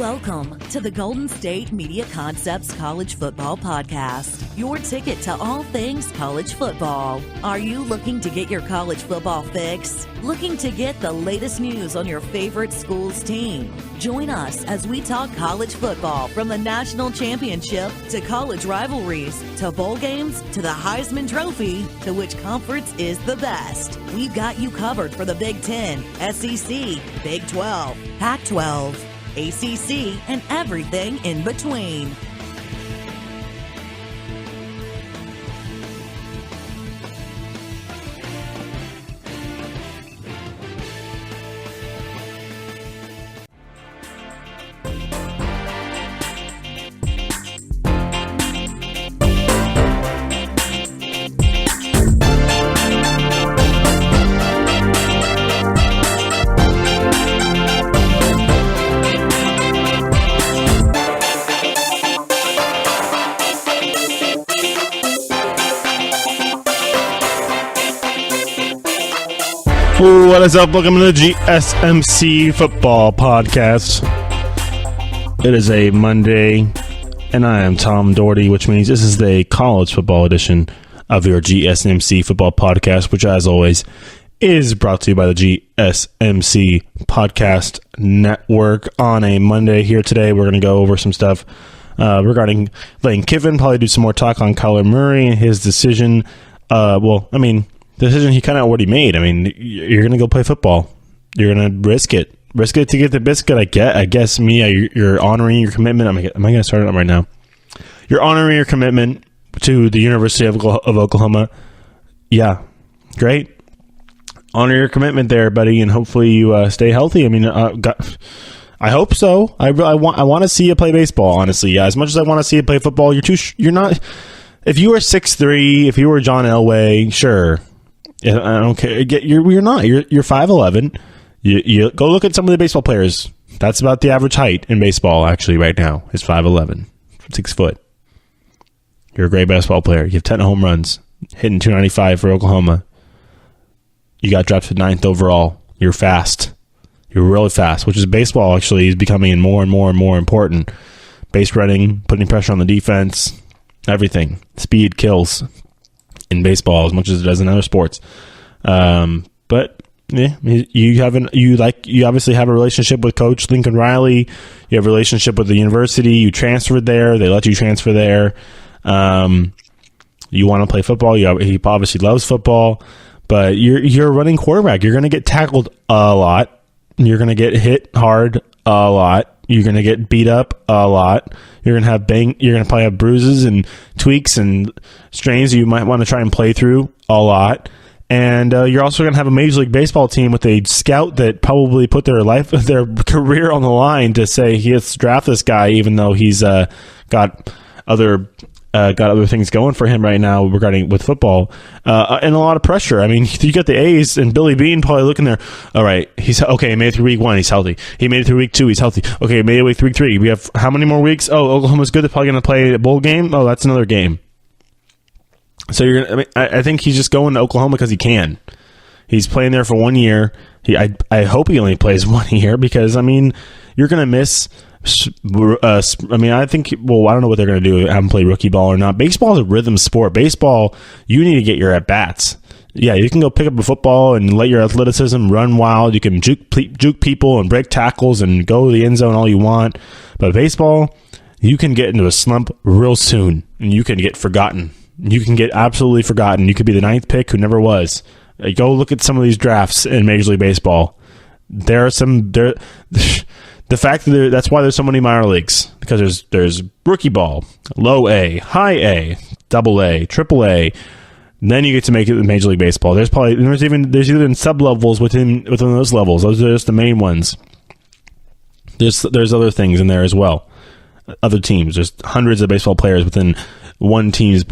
Welcome to the Golden State Media Concepts College Football Podcast, your ticket to all things college football. Are you looking to get your college football fix? Looking to get the latest news on your favorite school's team? Join us as we talk college football from the national championship to college rivalries to bowl games to the Heisman Trophy to which conference is the best. We've got you covered for the Big Ten, SEC, Big 12, Pac-12, ACC, and everything in between. What is up? Welcome to the GSMC Football Podcast. It is a Monday, and I am Tom Dougherty, which means this is the college football edition of your GSMC Football Podcast, which, as always, is brought to you by the GSMC Podcast Network. On a Monday here today, we're going to go over some stuff regarding Lane Kiffen, probably do some more talk on Kyler Murray and his decision. The decision he kind of already made. I mean, you're going to go play football. You're going to risk it. Risk it to get the biscuit, I guess. You're honoring your commitment. Am I going to start it up right now? You're honoring your commitment to the University of Oklahoma. Yeah, great. Honor your commitment there, buddy, and hopefully you stay healthy. I mean, I hope so. I want to see you play baseball, honestly. Yeah, as much as I want to see you play football, you're not. If you were 6'3", if you were John Elway, sure. I don't care. You're not. You're 5'11". You go look at some of the baseball players. That's about the average height in baseball, actually, right now, is 5'11", 6 foot. You're a great baseball player. You have 10 home runs, hitting 295 for Oklahoma. You got drafted 9th overall. You're fast. You're really fast, which is baseball, actually, is becoming more and more and more important. Base running, putting pressure on the defense, everything. Speed kills in baseball as much as it does in other sports. But yeah, you obviously have a relationship with Coach Lincoln Riley. You have a relationship with the university. You transferred there. They let you transfer there. You want to play football. He obviously loves football, but you're a running quarterback. You're going to get tackled a lot. You're going to get hit hard a lot. You're going to get beat up a lot. You're going to have You're going to probably have bruises and tweaks and strains you might want to try and play through a lot. And you're also going to have a Major League Baseball team with a scout that probably put their career on the line to say he has to draft this guy, even though he's got other things going for him right now with football, and a lot of pressure. I mean, you got the A's and Billy Beane probably looking there. All right, he's okay. He made it through week 1. He's healthy. He made it through week 2. He's healthy. Okay, he made it through week 3. We have how many more weeks? Oh, Oklahoma's good. They're probably going to play a bowl game. Oh, that's another game. So I think he's just going to Oklahoma because he can. He's playing there for 1 year. I hope he only plays 1 year because you're going to miss. I don't know what they're going to do. Have him play rookie ball or not. Baseball is a rhythm sport. Baseball, you need to get your at bats. Yeah, you can go pick up a football and let your athleticism run wild. You can juke people and break tackles and go to the end zone all you want. But baseball, you can get into a slump real soon and you can get forgotten. You can get absolutely forgotten. You could be the 9th pick who never was. Go look at some of these drafts in Major League Baseball. The fact that that's why there's so many minor leagues, because there's rookie ball, low A, high A, double A, triple A. Then you get to make it with Major League Baseball. There's even sub levels within those levels. Those are just the main ones. There's other things in there as well. Other teams. There's hundreds of baseball players within one team's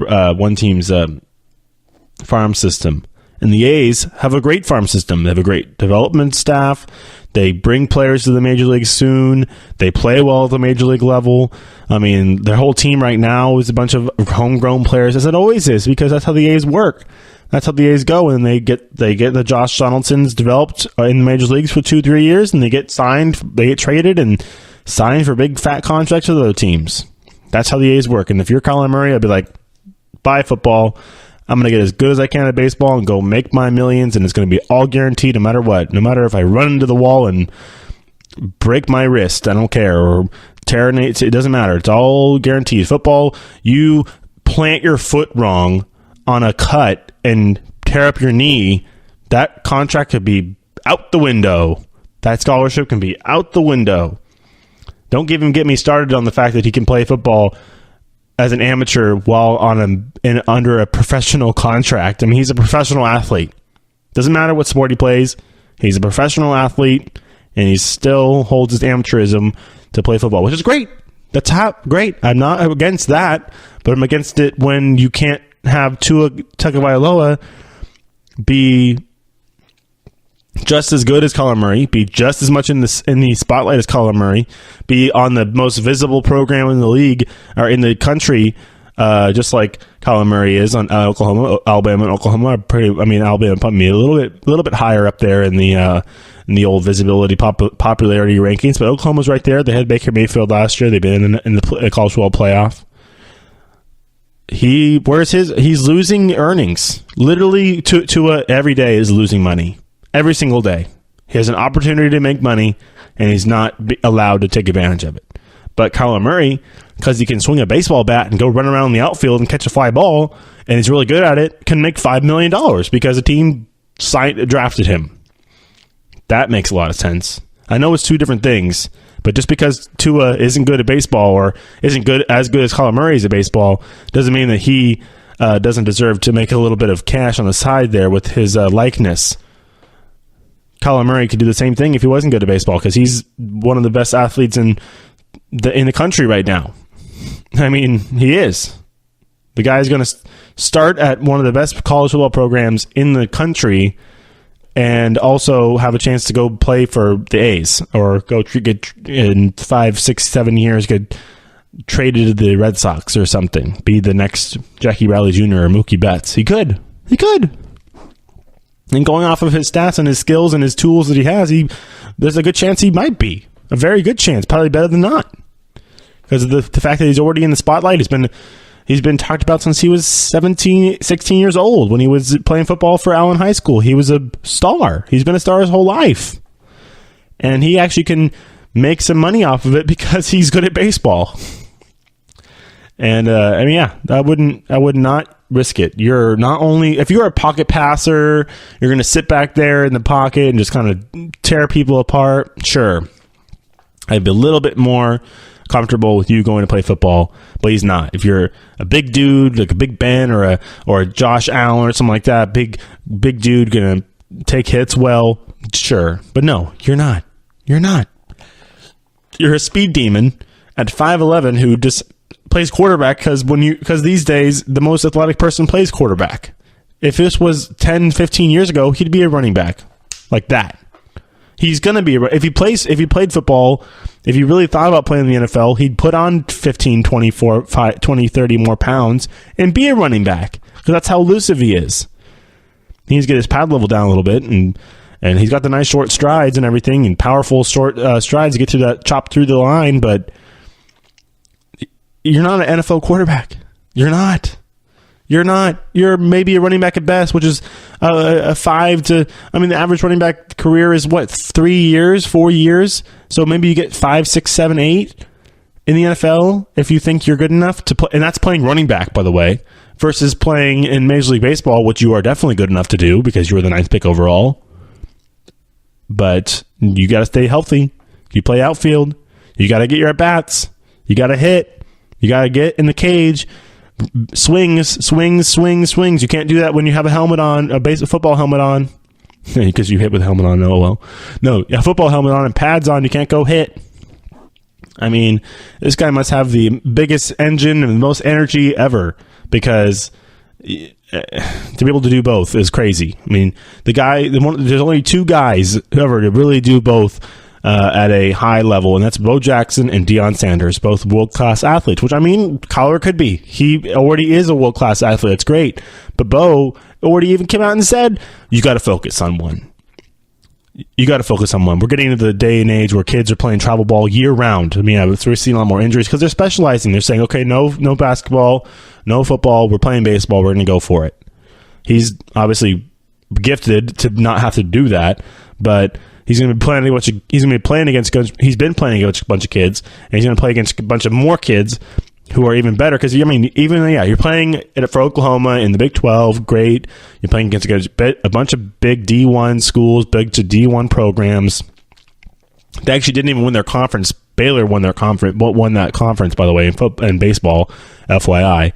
farm system. And the A's have a great farm system. They have a great development staff. They bring players to the major leagues soon. They play well at the major league level. Their whole team right now is a bunch of homegrown players, as it always is, because that's how the A's work. That's how the A's go, and they get the Josh Donaldsons developed in the major leagues for 2-3 years, and they get signed, they get traded, and sign for big fat contracts with other teams. That's how the A's work. And if you're Kyler Murray, I'd be like, bye football. I'm going to get as good as I can at baseball and go make my millions, and it's going to be all guaranteed no matter what. No matter if I run into the wall and break my wrist, I don't care, or tear an, it doesn't matter. It's all guaranteed. Football, you plant your foot wrong on a cut and tear up your knee, that contract could be out the window. That scholarship can be out the window. Don't get me started on the fact that he can play football as an amateur while under a professional contract. I mean, he's a professional athlete. Doesn't matter what sport he plays. He's a professional athlete, and he still holds his amateurism to play football, which is great. That's great. I'm not against that, but I'm against it when you can't have Tua Tagovailoa be just as good as Kyler Murray, be just as much in the spotlight as Kyler Murray, be on the most visible program in the league or in the country, just like Kyler Murray is on Oklahoma, Alabama, and Oklahoma are pretty. I mean, Alabama put me a little bit higher up there in the old visibility popularity rankings, but Oklahoma's right there. They had Baker Mayfield last year. They've been in the college football playoff. He's losing earnings. Literally, Tua every day is losing money. Every single day. He has an opportunity to make money, and he's not allowed to take advantage of it. But Kyler Murray, because he can swing a baseball bat and go run around the outfield and catch a fly ball, and he's really good at it, can make $5 million because a team drafted him. That makes a lot of sense. I know it's two different things, but just because Tua isn't good at baseball or isn't as good as Kyler Murray is at baseball doesn't mean that he doesn't deserve to make a little bit of cash on the side there with his likeness. Kyler Murray could do the same thing if he wasn't good at baseball because he's one of the best athletes in the country right now. I mean, he is. The guy's going to start at one of the best college football programs in the country and also have a chance to go play for the A's or get in 5, 6, 7 years, get traded to the Red Sox or something. Be the next Jackie Riley Jr. or Mookie Betts. He could. And going off of his stats and his skills and his tools that he has, there's a good chance he might be. A very good chance. Probably better than not. Because of the fact that he's already in the spotlight. He's been talked about since he was 16 years old when he was playing football for Allen High School. He was a star. He's been a star his whole life. And he actually can make some money off of it because he's good at baseball. And, I would not risk it. You're not only, if you're a pocket passer, you're going to sit back there in the pocket and just kind of tear people apart. Sure. I'd be a little bit more comfortable with you going to play football, but he's not. If you're a big dude, like a Big Ben or a Josh Allen or something like that, big dude going to take hits, well, sure. But no, you're not. You're a speed demon at 5'11" who just plays quarterback because these days the most athletic person plays quarterback. If this was 10, 15 years ago, he'd be a running back like that. He's going to be if he played football, if he really thought about playing in the NFL, he'd put on 15, 24, 5, 20, 30 more pounds and be a running back because that's how elusive he is. He needs to get his pad level down a little bit and he's got the nice short strides and everything and powerful short strides to get to that chop through the line, but you're not an NFL quarterback. You're not. You're maybe a running back at best, which is a 5 to... I mean, the average running back career is, 3 years, 4 years? So maybe you get 5, 6, 7, 8 in the NFL if you think you're good enough to play. And that's playing running back, by the way, versus playing in Major League Baseball, which you are definitely good enough to do because you were the 9th pick overall. But you got to stay healthy. You play outfield. You got to get your at-bats. You got to hit. You got to get in the cage. Swings. You can't do that when you have a helmet on, a football helmet on. Because you hit with a helmet on. Oh, well. No, a football helmet on and pads on. You can't go hit. I mean, this guy must have the biggest engine and the most energy ever because to be able to do both is crazy. I mean, there's only 2 guys ever to really do both at a high level, and that's Bo Jackson and Deion Sanders, both world-class athletes, which, I mean, Kyler could be. He already is a world-class athlete. It's great. But Bo already even came out and said, you got to focus on one. you got to focus on one. We're getting into the day and age where kids are playing travel ball year round. I mean, we're seeing a lot more injuries because they're specializing. They're saying, okay, no basketball, no football. We're playing baseball. We're going to go for it. He's obviously gifted to not have to do that, but he's going to be playing against he's been playing against a bunch of kids, and he's going to play against a bunch of more kids who are even better. Because, I mean, you're playing for Oklahoma in the Big 12, great. You're playing against a bunch of big D1 schools, big to D1 programs. They actually didn't even win their conference. Baylor won that conference, by the way, in baseball, FYI.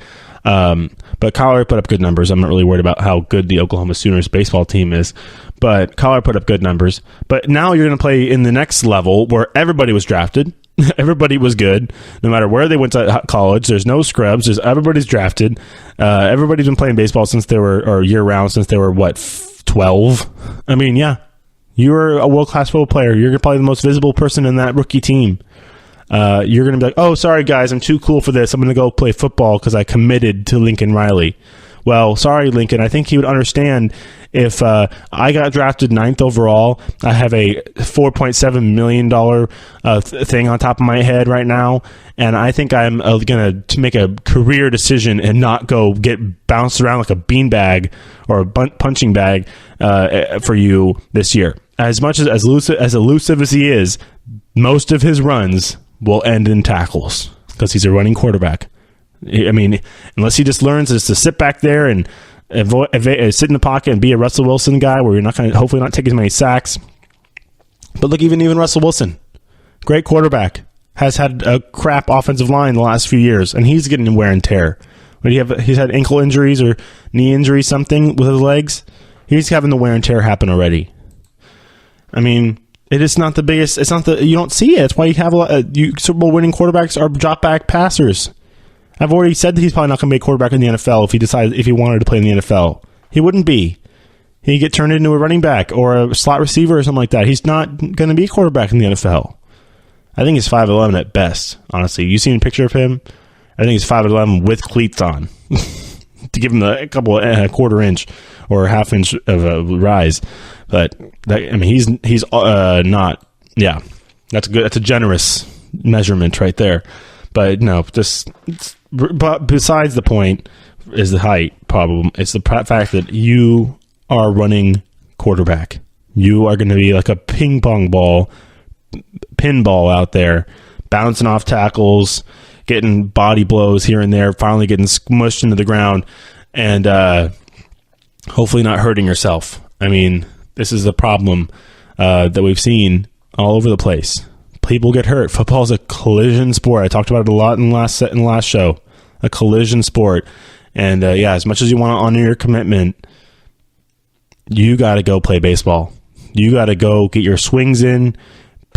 But Colorado put up good numbers. I'm not really worried about how good the Oklahoma Sooners baseball team is, but Colorado put up good numbers. But now you're going to play in the next level where everybody was drafted. Everybody was good, no matter where they went to college. There's no scrubs. Everybody's drafted. Everybody's been playing baseball since they were, or year round since they were 12. I mean, yeah, you're a world-class football player. You're probably the most visible person in that rookie team. You're going to be like, oh, sorry, guys, I'm too cool for this. I'm going to go play football because I committed to Lincoln Riley. Well, sorry, Lincoln. I think he would understand if I got drafted 9th overall. I have a $4.7 million thing on top of my head right now, and I think I'm going to make a career decision and not go get bounced around like a beanbag or a punching bag for you this year. As much as elusive as he is, most of his runs will end in tackles because he's a running quarterback. I mean, unless he just learns just to sit back there and sit in the pocket and be a Russell Wilson guy where you're not going to hopefully not take as many sacks. But look, even Russell Wilson, great quarterback, has had a crap offensive line the last few years, and he's getting wear and tear. He's had ankle injuries or knee injuries, something with his legs. He's having the wear and tear happen already. I mean, it is not the biggest. You don't see it. That's why you have Super Bowl winning quarterbacks are drop back passers. I've already said that he's probably not going to be a quarterback in the NFL if he wanted to play in the NFL. He wouldn't be. He'd get turned into a running back or a slot receiver or something like that. He's not going to be a quarterback in the NFL. I think he's 5'11" at best, honestly. You seen a picture of him? I think he's 5'11" with cleats on to give him a couple of quarter inch or half inch of a rise. But he's not. Yeah, that's good. That's a generous measurement right there. But no, but besides the point is the height problem. It's the fact that you are running quarterback. You are going to be like a ping pong ball, pinball out there, bouncing off tackles, getting body blows here and there, finally getting smushed into the ground, and hopefully not hurting yourself. I mean, this is a problem that we've seen all over the place. People get hurt. Football is a collision sport. I talked about it a lot in the last show. A collision sport. And as much as you want to honor your commitment, you got to go play baseball. You got to go get your swings in,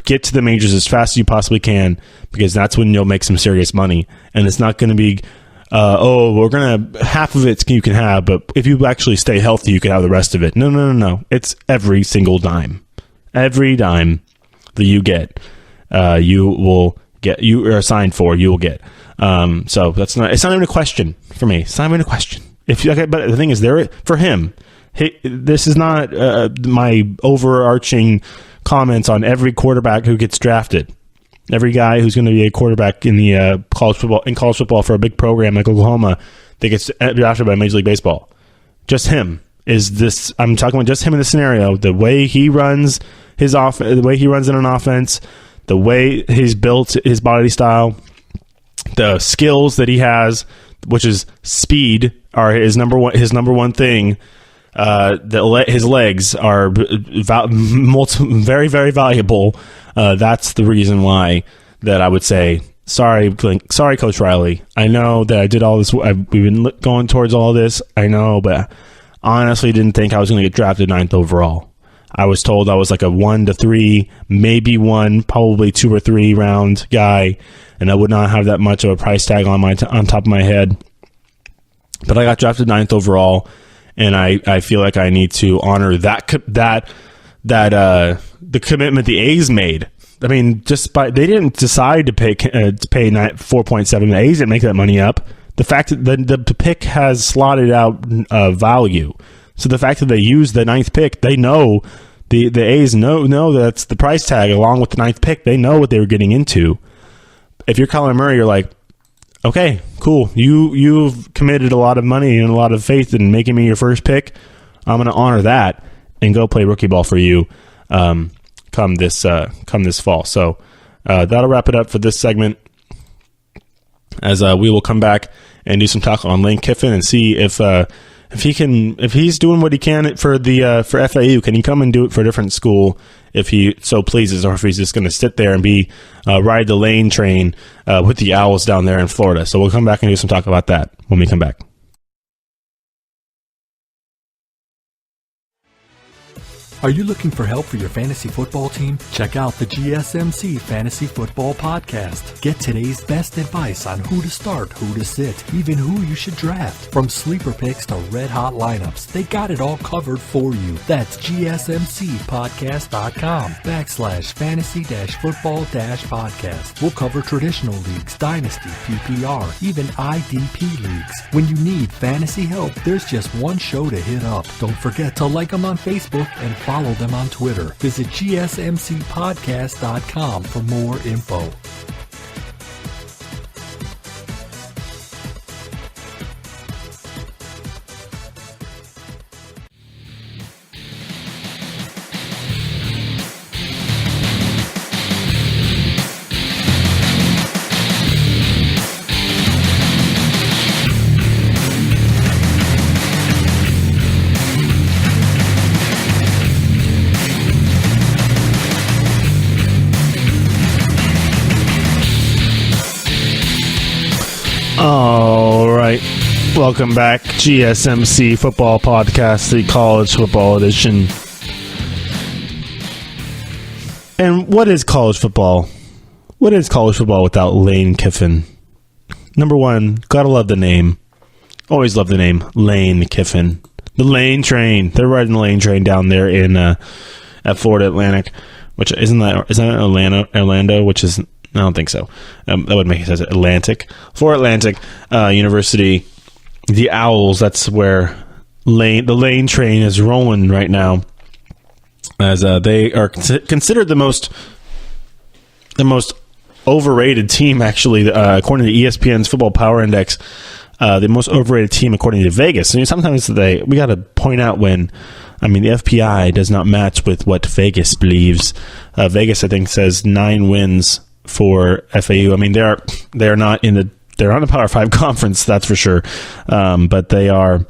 get to the majors as fast as you possibly can, because that's when you'll make some serious money. And it's not going to be, we're going to, half of it you can have, but if you actually stay healthy, you can have the rest of it. No. It's every single dime. Every dime that you get. You are assigned for, you will get. So it's not even a question for me. It's not even a question. But the thing is, for him, this is not my overarching comments on every quarterback who gets drafted. Every guy who's going to be a quarterback in the college football for a big program like Oklahoma that gets drafted by Major League Baseball. Just him is this. I'm talking about just him in the scenario. The way he runs the way he runs in an offense. The way he's built his body style, the skills that he has, which is speed, are his number one thing. His legs are very, very valuable. That's the reason why that I would say, sorry, Coach Riley. I know that I did all this. We've been going towards all this. I know, but honestly didn't think I was going to get drafted 9th overall. I was told I was like a 1 to 3, maybe 1, probably 2 or 3 round guy, and I would not have that much of a price tag on top of my head. But I got drafted 9th overall, and I feel like I need to honor the commitment the A's made. I mean, they didn't decide to pay 4.7. The A's didn't make that money up. The fact that the pick has slotted out value. So the fact that they used the 9th pick, they know The A's know that's the price tag along with the 9th pick. They know what they were getting into. If you're Kyler Murray, you're like, okay, cool. You've committed a lot of money and a lot of faith in making me your first pick. I'm going to honor that and go play rookie ball for you come this fall. So that'll wrap it up for this segment. As we will come back and do some talk on Lane Kiffen and see if he's doing what he can for FAU. Can he come and do it for a different school if he so pleases, or if he's just going to sit there and be ride the Lane train with the Owls down there in Florida? So we'll come back and do some talk about that when we come back. Are you looking for help for your fantasy football team? Check out the GSMC Fantasy Football Podcast. Get today's best advice on who to start, who to sit, even who you should draft. From sleeper picks to red-hot lineups, they got it all covered for you. That's gsmcpodcast.com/fantasy-football-podcast. We'll cover traditional leagues, dynasty, PPR, even IDP leagues. When you need fantasy help, there's just one show to hit up. Don't forget to like them on Facebook and follow them on Twitter. Visit gsmcpodcast.com for more info. All right. Welcome back. GSMC Football Podcast, the college football edition. And what is college football? What is college football without Lane Kiffen? Number one, gotta love the name. Always love the name, Lane Kiffen. The Lane train. They're riding the Lane train down there in at Florida Atlantic, which isn't that Orlando, which is, I don't think so. That would make sense. Atlantic. For Atlantic University, the Owls, that's where the Lane train is rolling right now, as they are considered the most overrated team, actually, according to ESPN's Football Power Index. The most overrated team according to Vegas. And sometimes we got to point out when, the FPI does not match with what Vegas believes. Vegas, I think, says 9 wins for FAU. They're not in the Power 5 conference, that's for sure. But they are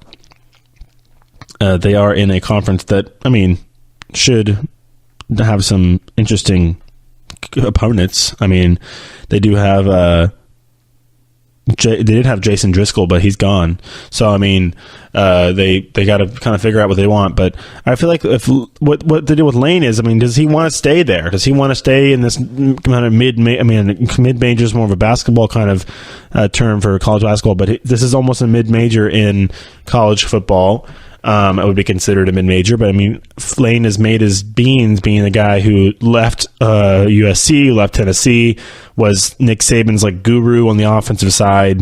in a conference that, should have some interesting opponents. They do have they did have Jason Driscoll, but he's gone. So they got to kind of figure out what they want. But I feel like what to do with Lane is, does he want to stay there? Does he want to stay in this kind of mid-major is more of a basketball kind of term for college basketball, but this is almost a mid-major in college football. It would be considered a mid-major, but Lane has made his beans being the guy who left USC, left Tennessee, was Nick Saban's guru on the offensive side.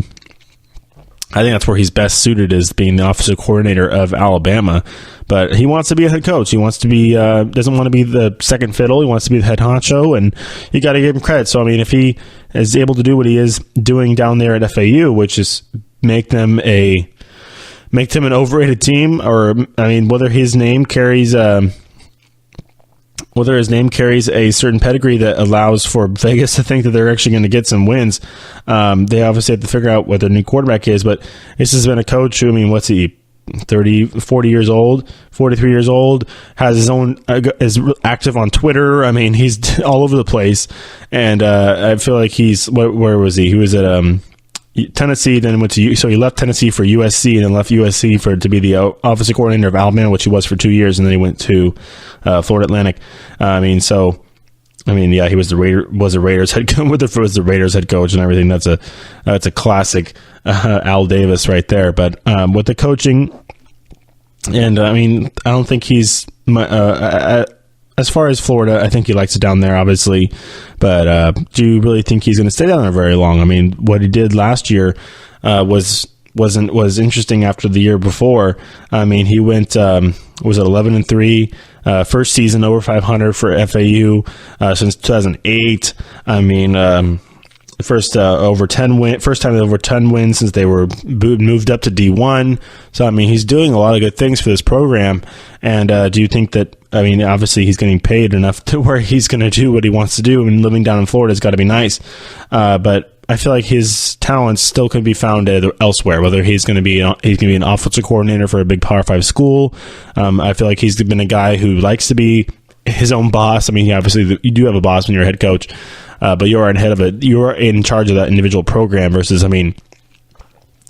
I think that's where he's best suited, is being the offensive coordinator of Alabama. But he wants to be a head coach. He wants to be doesn't want to be the second fiddle. He wants to be the head honcho, and you got to give him credit. So if he is able to do what he is doing down there at FAU, which is make them an overrated team, or whether his name carries a certain pedigree that allows for Vegas to think that they're actually going to get some wins. They obviously have to figure out what their new quarterback is, but this has been a coach who, what's he, 40 years old, 43 years old, has his own, is active on Twitter. He's all over the place, and I feel like where was he? He was at Tennessee, then so he left Tennessee for USC, and then left USC to be the offensive coordinator of Alabama, which he was for 2 years, and then he went to Florida Atlantic. He was the Raiders head coach. Was the Raiders head coach and everything. That's a classic Al Davis right there. But with the coaching, and I don't think he's as far as Florida, I think he likes it down there, obviously. But do you really think he's going to stay down there very long? What he did last year was was interesting after the year before. I mean, he went was it 11-3, first season over 500 for FAU since 2008. I mean, first time over 10 wins since they were moved up to D1. So I mean, he's doing a lot of good things for this program. And do you think that? I mean, obviously he's getting paid enough to where he's going to do what he wants to do, and living down in Florida has got to be nice. But I feel like his talents still could be found elsewhere. Whether he's going to be an offensive coordinator for a big Power 5 school. I feel like he's been a guy who likes to be his own boss. I mean, obviously you do have a boss when you're a head coach, but you're in charge of that individual program. Versus, I mean,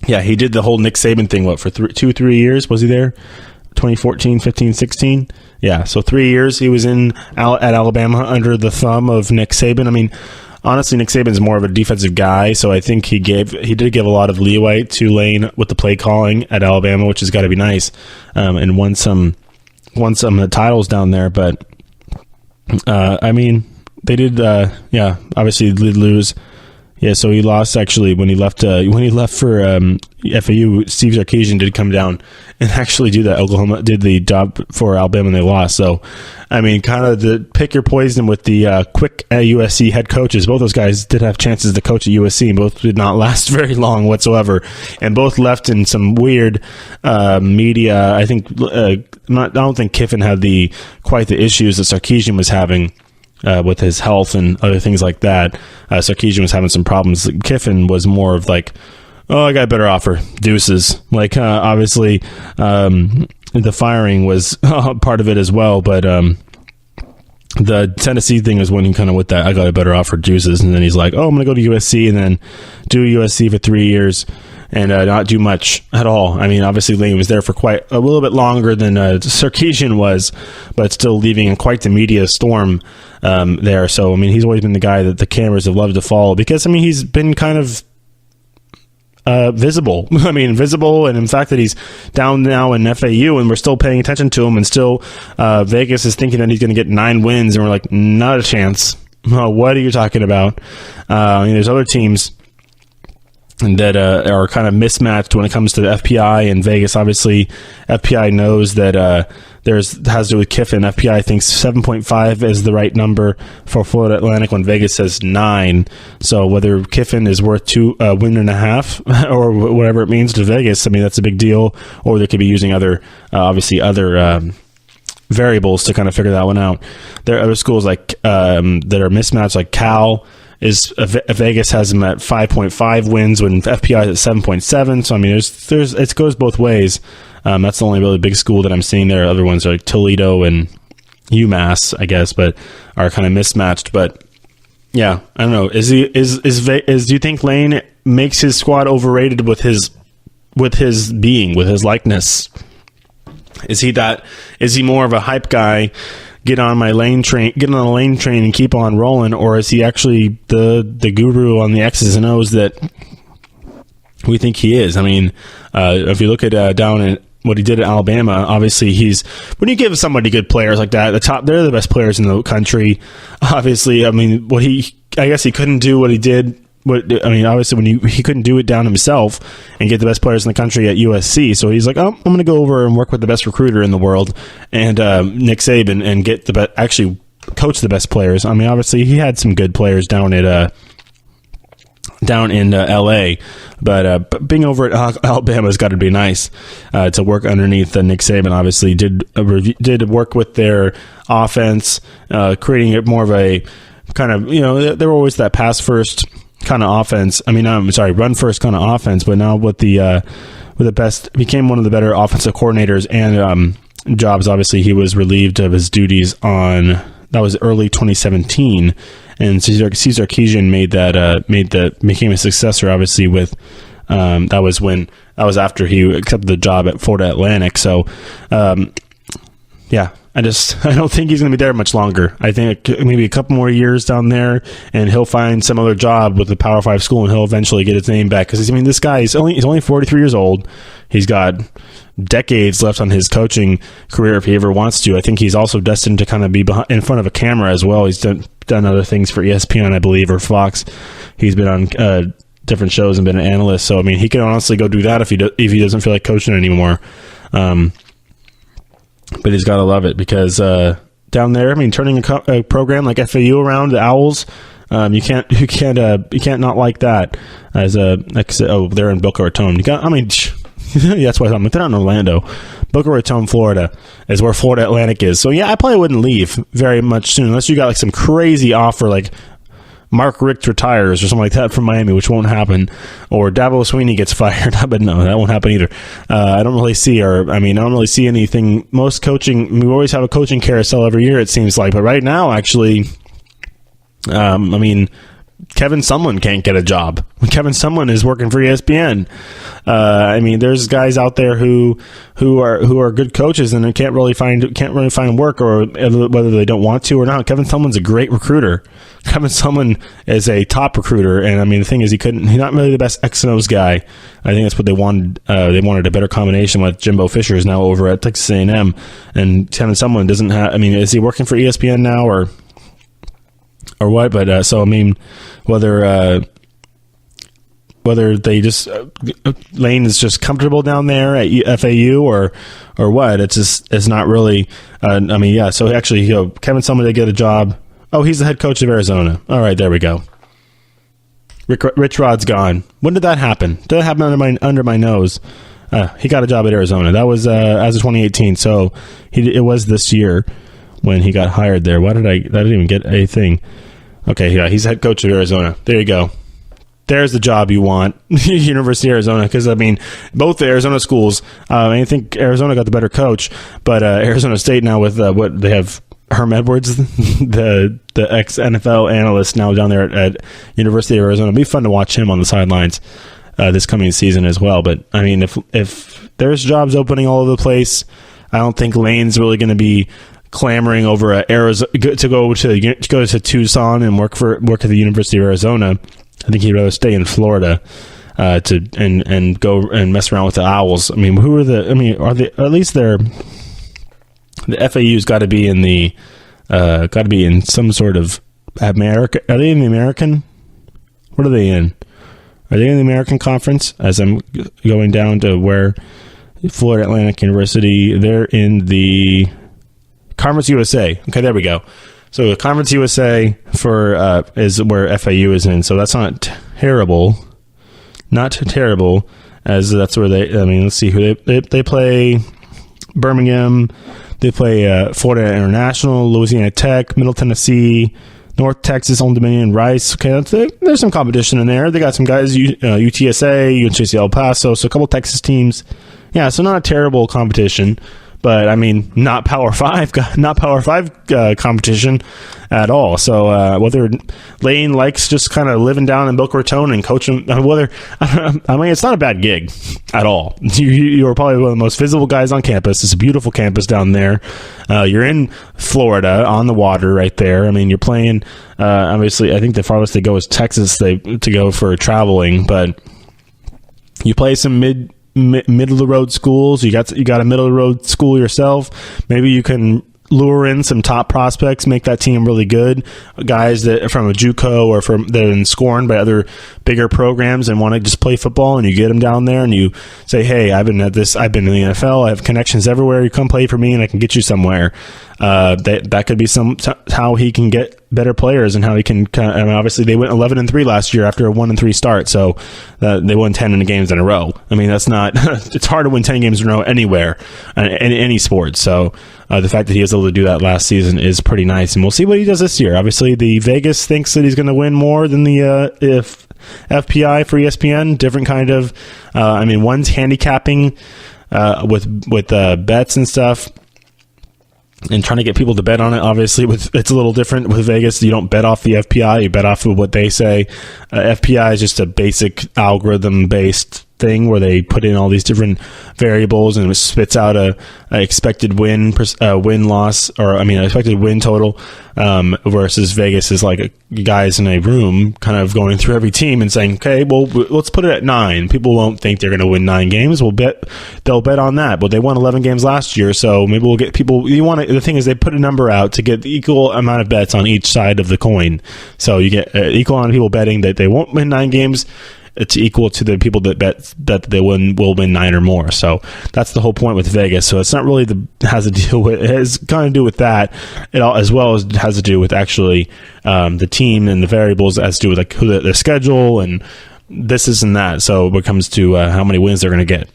yeah, he did the whole Nick Saban thing. What, for 2-3 years was he there? 2014, 15, 16. Yeah, so 3 years he was at Alabama under the thumb of Nick Saban. I mean, honestly, Nick Saban's more of a defensive guy, so I think he did give a lot of leeway to Lane with the play calling at Alabama, which has got to be nice, and won some titles down there. But I mean, they did. Obviously did lose. Yeah, so he lost actually when he left for FAU. Steve Sarkisian did come down and actually do that. Oklahoma did the job for Alabama and they lost. So, I mean, kind of pick your poison with the quick USC head coaches. Both those guys did have chances to coach at USC, and both did not last very long whatsoever. And both left in some weird media. I think I don't think Kiffen had quite the issues that Sarkisian was having. With his health and other things like that. Sarkisian was having some problems. Kiffen was more of like, oh, I got a better offer. Deuces. Like, obviously, the firing was part of it as well, but the Tennessee thing is when he kind of with that, I got a better offer. Deuces. And then he's like, oh, I'm going to go to USC and then do USC for 3 years. And not do much at all. I mean, obviously Lane was there for quite a little bit longer than Sarkisian was, but still leaving quite the media storm there. So, I mean, he's always been the guy that the cameras have loved to follow because, I mean, he's been kind of visible. I mean, visible, and in fact that he's down now in FAU, and we're still paying attention to him, and still Vegas is thinking that he's going to get 9 wins, and we're like, not a chance. What are you talking about? I mean, there's other teams that are kind of mismatched when it comes to the FPI and Vegas. Obviously, FPI knows that has to do with Kiffen. FPI thinks 7.5 is the right number for Florida Atlantic when Vegas says 9. So whether Kiffen is worth 2 win and a half or whatever it means to Vegas, I mean, that's a big deal. Or they could be using other variables to kind of figure that one out. There are other schools like that are mismatched, like Cal. Vegas has them at 5.5 wins when FPI is at 7.7. So I mean, it goes both ways. That's the only really big school that I'm seeing there. Other ones are like Toledo and UMass, I guess, but are kind of mismatched. But yeah, I don't know. Do you think Lane makes his squad overrated with his being, with his likeness? Is he more of a hype guy? Get on the lane train and keep on rolling, or is he actually the guru on the X's and O's that we think he is? I mean, if you look at down at what he did at Alabama, obviously when you give somebody good players like that, they're the best players in the country. Obviously, I mean, I guess he couldn't do what he did. Obviously, when he couldn't do it down himself and get the best players in the country at USC, so he's like, oh, I'm going to go over and work with the best recruiter in the world, and Nick Saban, and get actually coach the best players. I mean, obviously, he had some good players down in LA, but being over at Alabama has got to be nice to work underneath Nick Saban. Obviously, did work with their offense, creating it more of a kind of, they were always that pass first kind of offense. I mean, run first kind of offense. But now with the best, became one of the better offensive coordinators and jobs. Obviously, he was relieved of his duties that was early 2017, and Cesar Sarkisian became a successor. Obviously, with that was after he accepted the job at Florida Atlantic. So, yeah. I don't think he's going to be there much longer. I think maybe a couple more years down there, and he'll find some other job with the Power 5 school, and he'll eventually get his name back. Because, I mean, this guy he's only 43 years old. He's got decades left on his coaching career if he ever wants to. I think he's also destined to kind of be in front of a camera as well. He's done other things for ESPN, I believe, or Fox. He's been on different shows and been an analyst. So I mean, he can honestly go do that if he doesn't feel like coaching anymore. But he's got to love it because down there, I mean, turning a program like FAU around, the Owls, you can't not like that. As they're in Boca Raton. That's why I'm like, they're not in Orlando. Boca Raton, Florida, is where Florida Atlantic is. So yeah, I probably wouldn't leave very much soon unless you got like some crazy offer, like Mark Richt retires or something like that from Miami, which won't happen, or Dabo Swinney gets fired. But no, that won't happen either. I don't really see anything. Most coaching, we always have a coaching carousel every year, it seems like. But right now, actually, Kevin Sumlin can't get a job. Kevin Sumlin is working for ESPN. There's guys out there who are good coaches and they can't really find work, or whether they don't want to or not. Kevin Sumlin's a great recruiter. Kevin Sumlin is a top recruiter, and I mean the thing is he's not really the best X and O's guy. I think that's what they wanted. They wanted a better combination with Jimbo Fisher is now over at Texas A&M, and Kevin Sumlin doesn't have. I mean, is he working for ESPN now or what? But so I mean, whether they just Lane is just comfortable down there at FAU or what, it's not really. So actually, Kevin Sumlin did get a job. Oh, he's the head coach of Arizona. All right, there we go. Rich Rod's gone. When did that happen? Did that happen under my nose? He got a job at Arizona. That was as of 2018. So it was this year when he got hired there. Why did I didn't even get a thing? Okay, yeah, he's head coach of Arizona. There you go. There's the job you want, University of Arizona, because, I mean, both the Arizona schools, I think Arizona got the better coach, but Arizona State now with what they have, Herm Edwards, the ex-NFL analyst now down there at University of Arizona. It'll be fun to watch him on the sidelines this coming season as well. But, I mean, if there's jobs opening all over the place, I don't think Lane's really going to be clamoring over Arizona to go to Tucson and work at the University of Arizona. I think he'd rather stay in Florida and go and mess around with the Owls. I mean, are they at least they're the FAU's got to be in some sort of America. Are they in the American? What are they in? Are they in the American Conference? As I'm going down to where Florida Atlantic University, they're in the Conference USA. Okay, there we go. So the Conference USA is where FAU is in. So that's not terrible. Not terrible, as that's where let's see who they play. Birmingham. They play Florida International, Louisiana Tech, Middle Tennessee, North Texas, Old Dominion, Rice. Okay, there's some competition in there. They got some guys, UTSA, UNCC El Paso, so a couple Texas teams. Yeah, so not a terrible competition. But I mean, not Power 5 competition at all. So whether Lane likes just kind of living down in Boca Raton and coaching, it's not a bad gig at all. You're probably one of the most visible guys on campus. It's a beautiful campus down there. You're in Florida on the water right there. I mean, you're playing. Obviously, I think the farthest they go is Texas. To go for traveling, but you play some middle of the road schools. You got a middle of the road school yourself. Maybe you can lure in some top prospects, make that team really good. Guys that are from a JUCO or that have been scorned by other bigger programs and want to just play football, and you get them down there and you say, hey, I've been in the NFL, I have connections everywhere, you come play for me and I can get you somewhere. That could be how he can get better players and how he can obviously they went 11-3 last year after a 1-3 start, so they won 10 games in a row. I mean, that's not it's hard to win 10 games in a row anywhere in any sport. So the fact that he was able to do that last season is pretty nice, and we'll see what he does this year. Obviously, the Vegas thinks that he's going to win more than the FPI for ESPN. Different kind of one's handicapping with bets and stuff, and trying to get people to bet on it. Obviously, it's a little different with Vegas. You don't bet off the FPI, you bet off of what they say. FPI is just a basic algorithm-based thing where they put in all these different variables and it spits out a expected win loss, or expected win total, versus Vegas is like guys in a room kind of going through every team and saying, okay, well, let's put it at 9. People won't think they're going to win 9 games. They'll bet on that. But they won 11 games last year, so maybe we'll get people. The thing is, they put a number out to get the equal amount of bets on each side of the coin. So you get equal amount of people betting that they won't win 9 games, it's equal to the people that bet that they will win 9 or more. So that's the whole point with Vegas. So it's not really it has kind of do with that. It all, as well as it has to do with actually the team and the variables as to do with like who the schedule and this and that. So when it comes to how many wins they're going to get.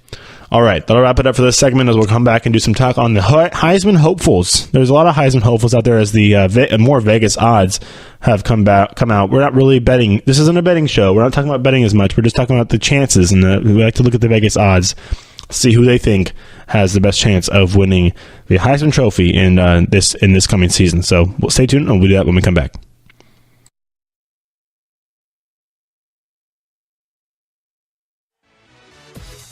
All right, that'll wrap it up for this segment as we'll come back and do some talk on the Heisman hopefuls. There's a lot of Heisman hopefuls out there as the more Vegas odds have come out. We're not really betting. This isn't a betting show. We're not talking about betting as much. We're just talking about the chances, and we like to look at the Vegas odds, see who they think has the best chance of winning the Heisman Trophy in this coming season. So we'll stay tuned, and we'll do that when we come back.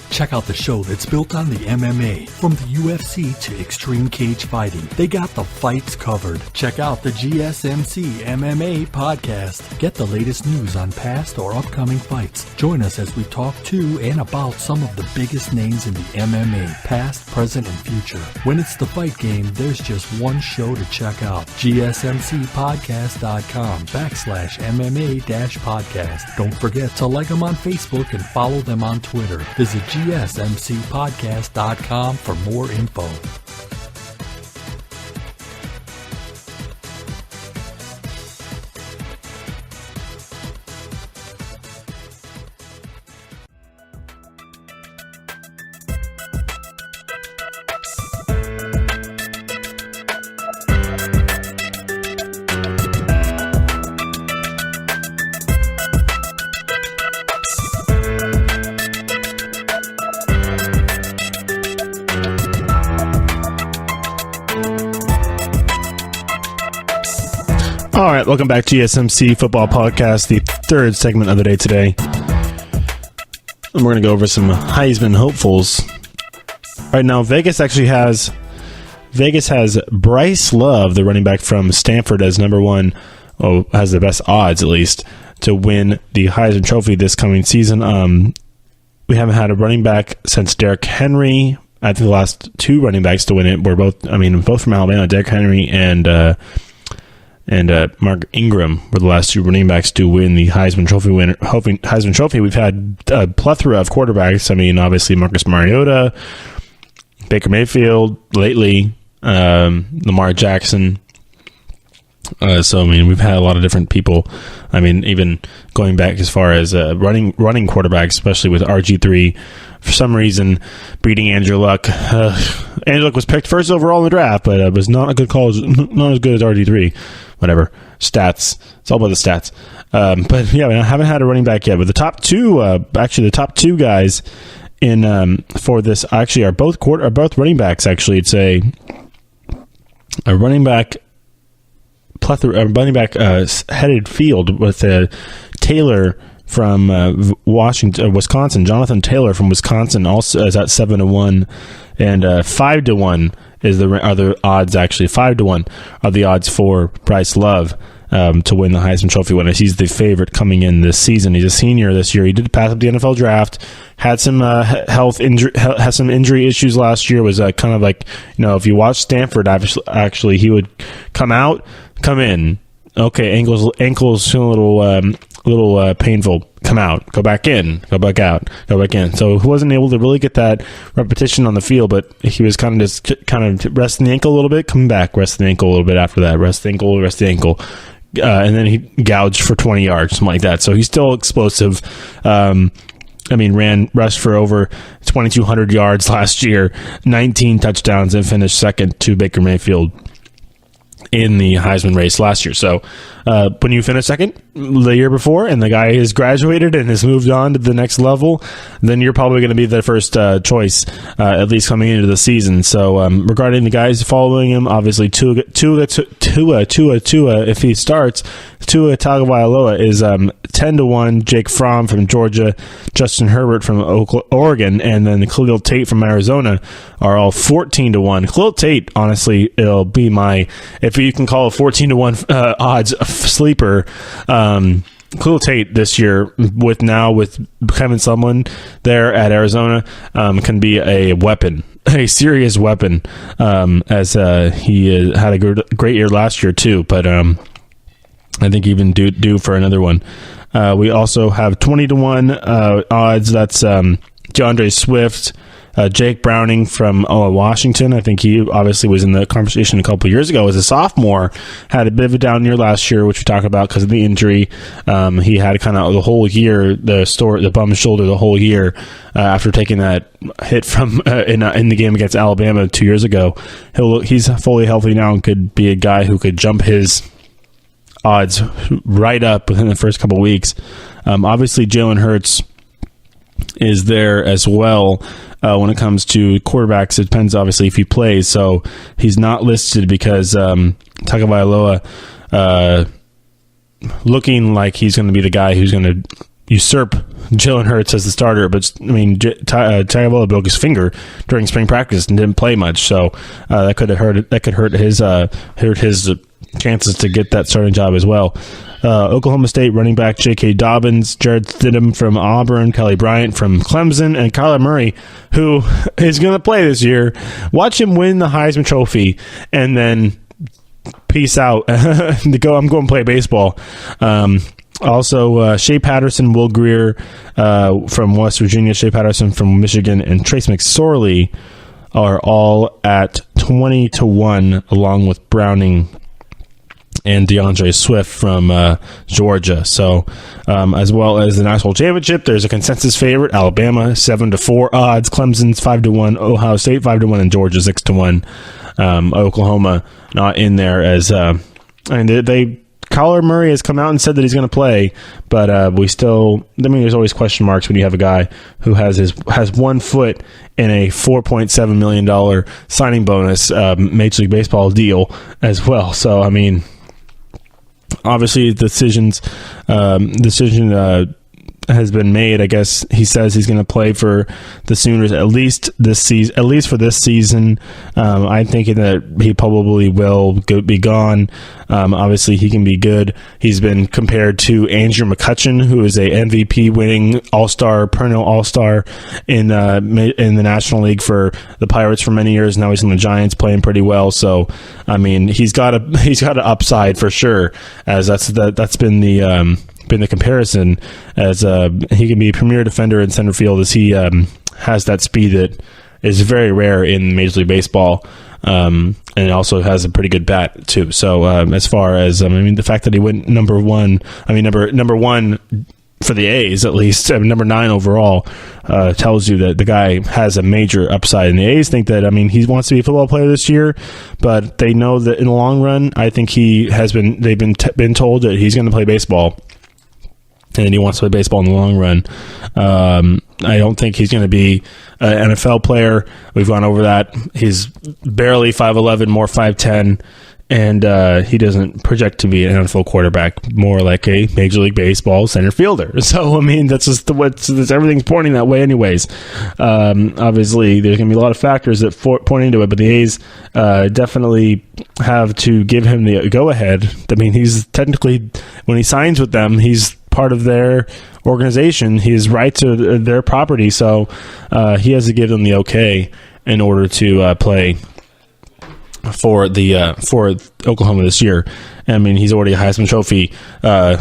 Check out the show that's built on the MMA. From the UFC to extreme cage fighting, they got the fights covered. Check out the GSMC MMA Podcast. Get the latest news on past or upcoming fights. Join us as we talk to and about some of the biggest names in the MMA, past, present, and future. When it's the fight game, there's just one show to check out. GSMCpodcast.com/MMA-podcast. Don't forget to like them on Facebook and follow them on Twitter. Visit GSMCpodcast.com for more info. All right, welcome back to GSMC Football Podcast, the third segment of the day today. And we're going to go over some Heisman hopefuls. Right now, Vegas has Bryce Love, the running back from Stanford, as number one, has the best odds at least, to win the Heisman Trophy this coming season. We haven't had a running back since Derrick Henry. I think the last two running backs to win it were both from Alabama, Derrick Henry and Mark Ingram were the last two running backs to win the Heisman Trophy. We've had a plethora of quarterbacks. I mean, obviously Marcus Mariota, Baker Mayfield lately, Lamar Jackson. So, I mean, we've had a lot of different people. I mean, even going back as far as running quarterbacks, especially with RG3, for some reason, beating Andrew Luck. Andrew Luck was picked first overall in the draft, but it was not a good call, not as good as RG3. Whatever. Stats. It's all about the stats. But, yeah, I haven't had a running back yet. But the top two guys in for this actually are both running backs, actually. It's a running back headed field with Taylor from Wisconsin. Jonathan Taylor from Wisconsin also is at 7-1, and 5-1 are the odds. Actually, 5-1 are the odds for Bryce Love to win the Heisman Trophy winner. He's the favorite coming in this season. He's a senior this year. He did pass up the NFL draft. Had some some injury issues last year. Was kind of like, if you watch Stanford, actually he would come in. Okay, ankles feel a little painful. Come out, go back in, go back out, go back in. So he wasn't able to really get that repetition on the field, but he was kind of resting the ankle a little bit, coming back, rest the ankle a little bit after that, rest the ankle. And then he gouged for 20 yards, something like that. So he's still explosive. Rushed for over 2,200 yards last year, 19 touchdowns, and finished second to Baker Mayfield in the Heisman race last year. So when you finish second the year before and the guy has graduated and has moved on to the next level, then you're probably going to be the first choice, at least coming into the season. So regarding the guys following him, obviously Tua, if he starts, Tua Tagovailoa is 10-1, Jake Fromm from Georgia, Justin Herbert from Oregon, and then Khalil Tate from Arizona are all 14-1. Khalil Tate, honestly, it'll be my, if you can call a 14-1 odds sleeper. Khalil Tate this year with Kevin Sumlin there at Arizona can be a weapon, a serious weapon, as he had a great year last year too. But I think even due for another one. We also have 20-1 odds. That's DeAndre Swift, Jake Browning from Washington. I think he obviously was in the conversation a couple of years ago as a sophomore. Had a bit of a down year last year, which we talked about because of the injury. He had kind of the whole year, the bum shoulder the whole year after taking that hit from in the game against Alabama 2 years ago. He's fully healthy now and could be a guy who could jump his odds right up within the first couple of weeks. Obviously, Jalen Hurts is there as well when it comes to quarterbacks. It depends, obviously, if he plays. So he's not listed because Tagovailoa looking like he's going to be the guy who's going to usurp Jalen Hurts as the starter. But, I mean, Tagovailoa broke his finger during spring practice and didn't play much. So that could hurt his chances to get that starting job as well. Oklahoma State running back J.K. Dobbins, Jared Stidham from Auburn, Kelly Bryant from Clemson, and Kyler Murray, who is going to play this year. Watch him win the Heisman Trophy and then peace out. I'm going to play baseball. Also, Shea Patterson, Will Greer from West Virginia, Shea Patterson from Michigan, and Trace McSorley are all at 20-1, along with Browning and DeAndre Swift from Georgia. So, as well as the national championship, there's a consensus favorite: Alabama 7-4 odds, Clemson's 5-1, Ohio State 5-1, and Georgia 6-1. Oklahoma not in there as Kyler Murray has come out and said that he's going to play, but we still. I mean, there's always question marks when you have a guy who has 1 foot in a $4.7 million signing bonus Major League Baseball deal as well. So, I mean, obviously, decision has been made. I guess he says he's going to play for the Sooners at least for this season. I'm thinking that he probably will be gone. Obviously, he can be good. He's been compared to Andrew McCutchen, who is a MVP-winning perennial All-Star in the National League for the Pirates for many years. Now he's in the Giants, playing pretty well. So, I mean, he's got an upside for sure. As that's been the comparison, as he can be a premier defender in center field, as he has that speed that is very rare in Major League Baseball, and also has a pretty good bat too. So as far as the fact that he went number one for the A's, at least number 9 overall, tells you that the guy has a major upside. And the A's think that he wants to be a football player this year, but they know that in the long run, I think they've been told that he's going to play baseball. And he wants to play baseball in the long run. I don't think he's going to be an NFL player. We've gone over that. He's barely 5'11", more 5'10", and he doesn't project to be an NFL quarterback, more like a Major League Baseball center fielder. So, that's just everything's pointing that way anyways. Obviously, there's going to be a lot of factors that point into it, but the A's definitely have to give him the go-ahead. He's technically, when he signs with them, he's part of their organization. He has right to their property, so he has to give them the okay in order to play for Oklahoma this year. He's already a Heisman Trophy. I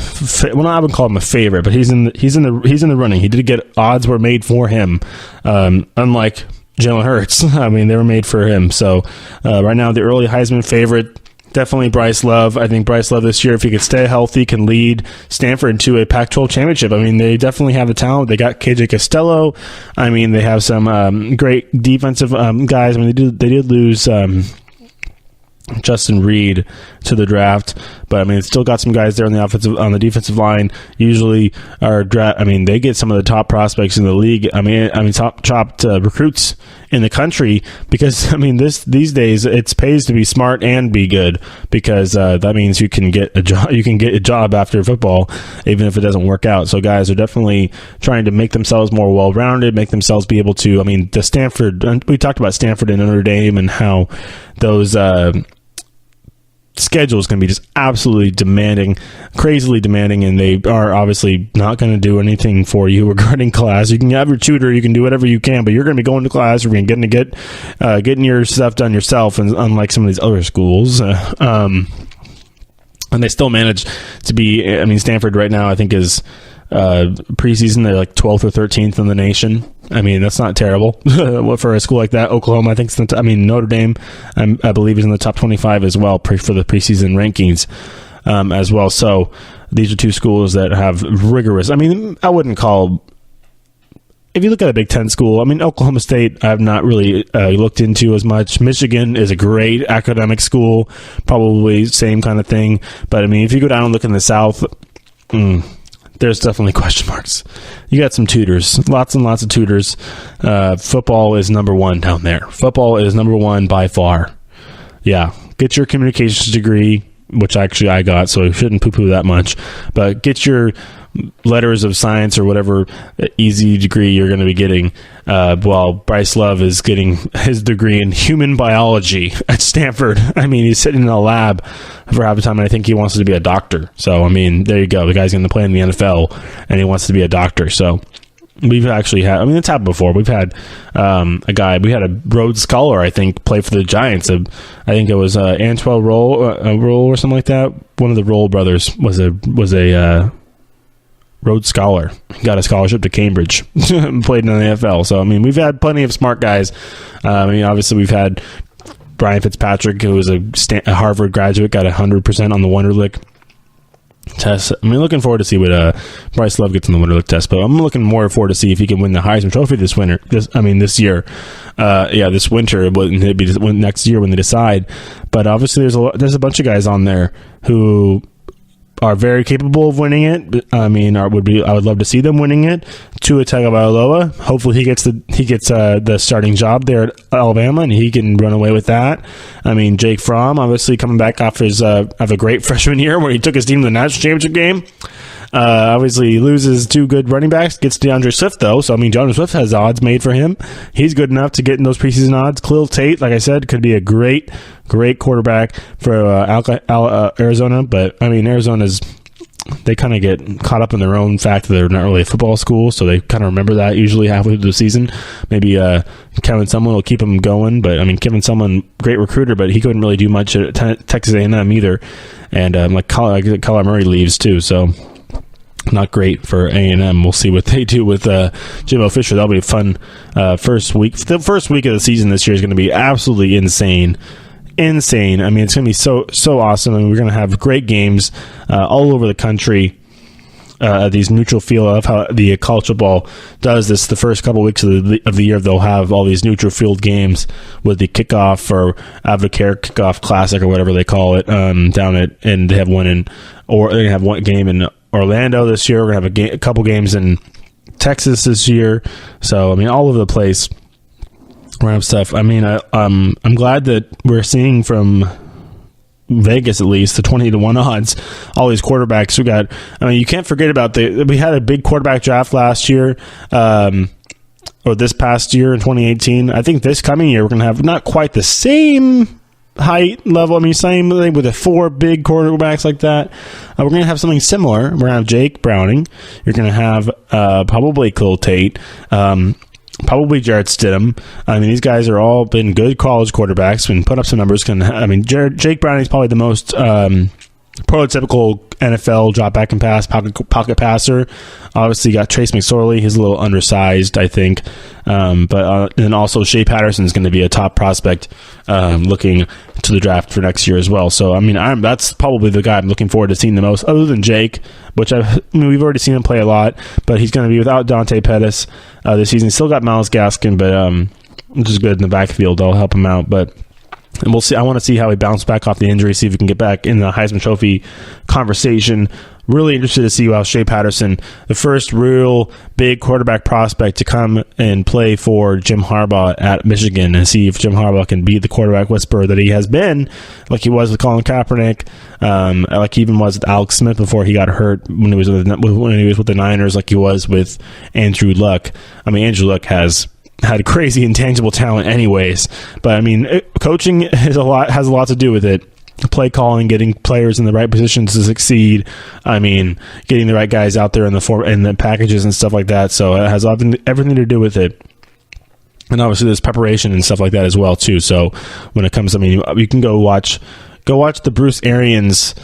wouldn't call him a favorite, but he's in the running. He did get odds were made for him, unlike Jalen Hurts. They were made for him. So right now, the early Heisman favorite, definitely Bryce Love. I think Bryce Love this year, if he could stay healthy, can lead Stanford to a Pac-12 championship. They definitely have the talent. They got KJ Costello. They have some great defensive guys. They did lose Justin Reed to the draft, but it's still got some guys there on the defensive line. Usually, they get some of the top prospects in the league. Top recruits in the country, because these days it pays to be smart and be good, because that means you can get a job. You can get a job after football, even if it doesn't work out. So guys are definitely trying to make themselves more well-rounded, make themselves be able to. The Stanford. We talked about Stanford and Notre Dame and how those schedule is going to be just absolutely demanding, crazily demanding, and they are obviously not going to do anything for you regarding class. You can have your tutor, you can do whatever you can, but you're going to be going to class, you're going to get getting your stuff done yourself, and unlike some of these other schools. And they still manage to be, I mean, Stanford right now, I think, is preseason, they're like 12th or 13th in the nation. I mean, that's not terrible for a school like that. Oklahoma, I think, Notre Dame, I believe, is in the top 25 as well for the preseason rankings as well. So these are two schools that have rigorous, I mean, I wouldn't call, if you look at a Big Ten school, I mean, Oklahoma State, I've not really looked into as much. Michigan is a great academic school, probably same kind of thing. But, I mean, if you go down and look in the South, there's definitely question marks. You got some tutors, lots and lots of tutors. Football is number one down there. Football is number one by far. Yeah, get your communications degree, which actually I got, so I shouldn't poo-poo that much. But get your letters of science or whatever easy degree you're going to be getting, while Bryce Love is getting his degree in human biology at Stanford. I mean, he's sitting in a lab for half the time, and I think he wants to be a doctor. So, I mean, there you go. The guy's going to play in the NFL, and he wants to be a doctor. So, we've actually had, I mean, it's happened before. We've had we had a Rhodes Scholar, I think, play for the Giants. I think it was Antwell Roll or something like that. One of the Roll brothers was a Rhodes Scholar. He got a scholarship to Cambridge, played in the NFL. So, I mean, we've had plenty of smart guys. I mean, obviously, we've had Brian Fitzpatrick, who was a Harvard graduate, got 100% on the Wonderlic test. I mean, looking forward to see what Bryce Love gets on the Wonderlic test, but I'm looking more forward to see if he can win the Heisman Trophy this winter. This year. This winter. It'd be next year when they decide. But obviously, there's a bunch of guys on there who are very capable of winning it. I mean, I would love to see them winning it. Tua Tagovailoa, hopefully he gets the starting job there at Alabama, and he can run away with that. I mean, Jake Fromm, obviously coming back off of a great freshman year where he took his team to the national championship game. Obviously, he loses two good running backs, gets DeAndre Swift, though. So, I mean, DeAndre Swift has odds made for him. He's good enough to get in those preseason odds. Khalil Tate, like I said, could be a great quarterback for Arizona. But, I mean, they kind of get caught up in their own fact that they're not really a football school, so they kind of remember that usually halfway through the season. Maybe Kevin Sumlin will keep them going, but, I mean, Kevin Sumlin, great recruiter, but he couldn't really do much at Texas A&M either. And, Kyler Murray leaves, too, so not great for A&M. We'll see what they do with Jimbo Fisher. That'll be a fun first week. The first week of the season this year is going to be absolutely insane. I mean, it's going to be so awesome, and we're going to have great games all over the country. These neutral field, of how the college football does this. The first couple weeks of the year, they'll have all these neutral field games with the kickoff or Advocare Kickoff Classic or whatever they call it and they have one game in Orlando this year. We're going to have a couple games in Texas this year. So, I mean, all over the place. We're going to have stuff. I mean, I'm glad that we're seeing from Vegas, at least, the 20-1 odds, all these quarterbacks. You can't forget about we had a big quarterback draft last year, or this past year in 2018. I think this coming year we're going to have not quite the same height level. I mean, same thing with the four big quarterbacks like that. We're going to have something similar. We're going to have Jake Browning. You're going to have probably Khalil Tate. Probably Jarrett Stidham. I mean, these guys are all been good college quarterbacks and put up some numbers. Jake Browning is probably the most prototypical NFL drop back and pass pocket passer. Obviously, you got Trace McSorley. He's a little undersized, I think. But then also Shea Patterson is going to be a top prospect looking to the draft for next year as well. So, I mean, that's probably the guy I'm looking forward to seeing the most, other than Jake, which we've already seen him play a lot. But he's going to be without Dante Pettis this season. He's still got Myles Gaskin, but which is good in the backfield. I'll help him out, and we'll see. I want to see how he bounced back off the injury, see if he can get back in the Heisman Trophy conversation. Really interested to see how Shea Patterson, the first real big quarterback prospect to come and play for Jim Harbaugh at Michigan, and see if Jim Harbaugh can be the quarterback whisperer that he has been, like he was with Colin Kaepernick, like he even was with Alex Smith before he got hurt when he was with the Niners, like he was with Andrew Luck. I mean, Andrew Luck has had crazy intangible talent anyways, but I mean, coaching has a lot to do with it. Play calling, getting players in the right positions to succeed. I mean, getting the right guys out there in the packages and stuff like that. So it has everything to do with it. And obviously there's preparation and stuff like that as well too. So when it comes, I mean, you can go watch go watch the Bruce Arians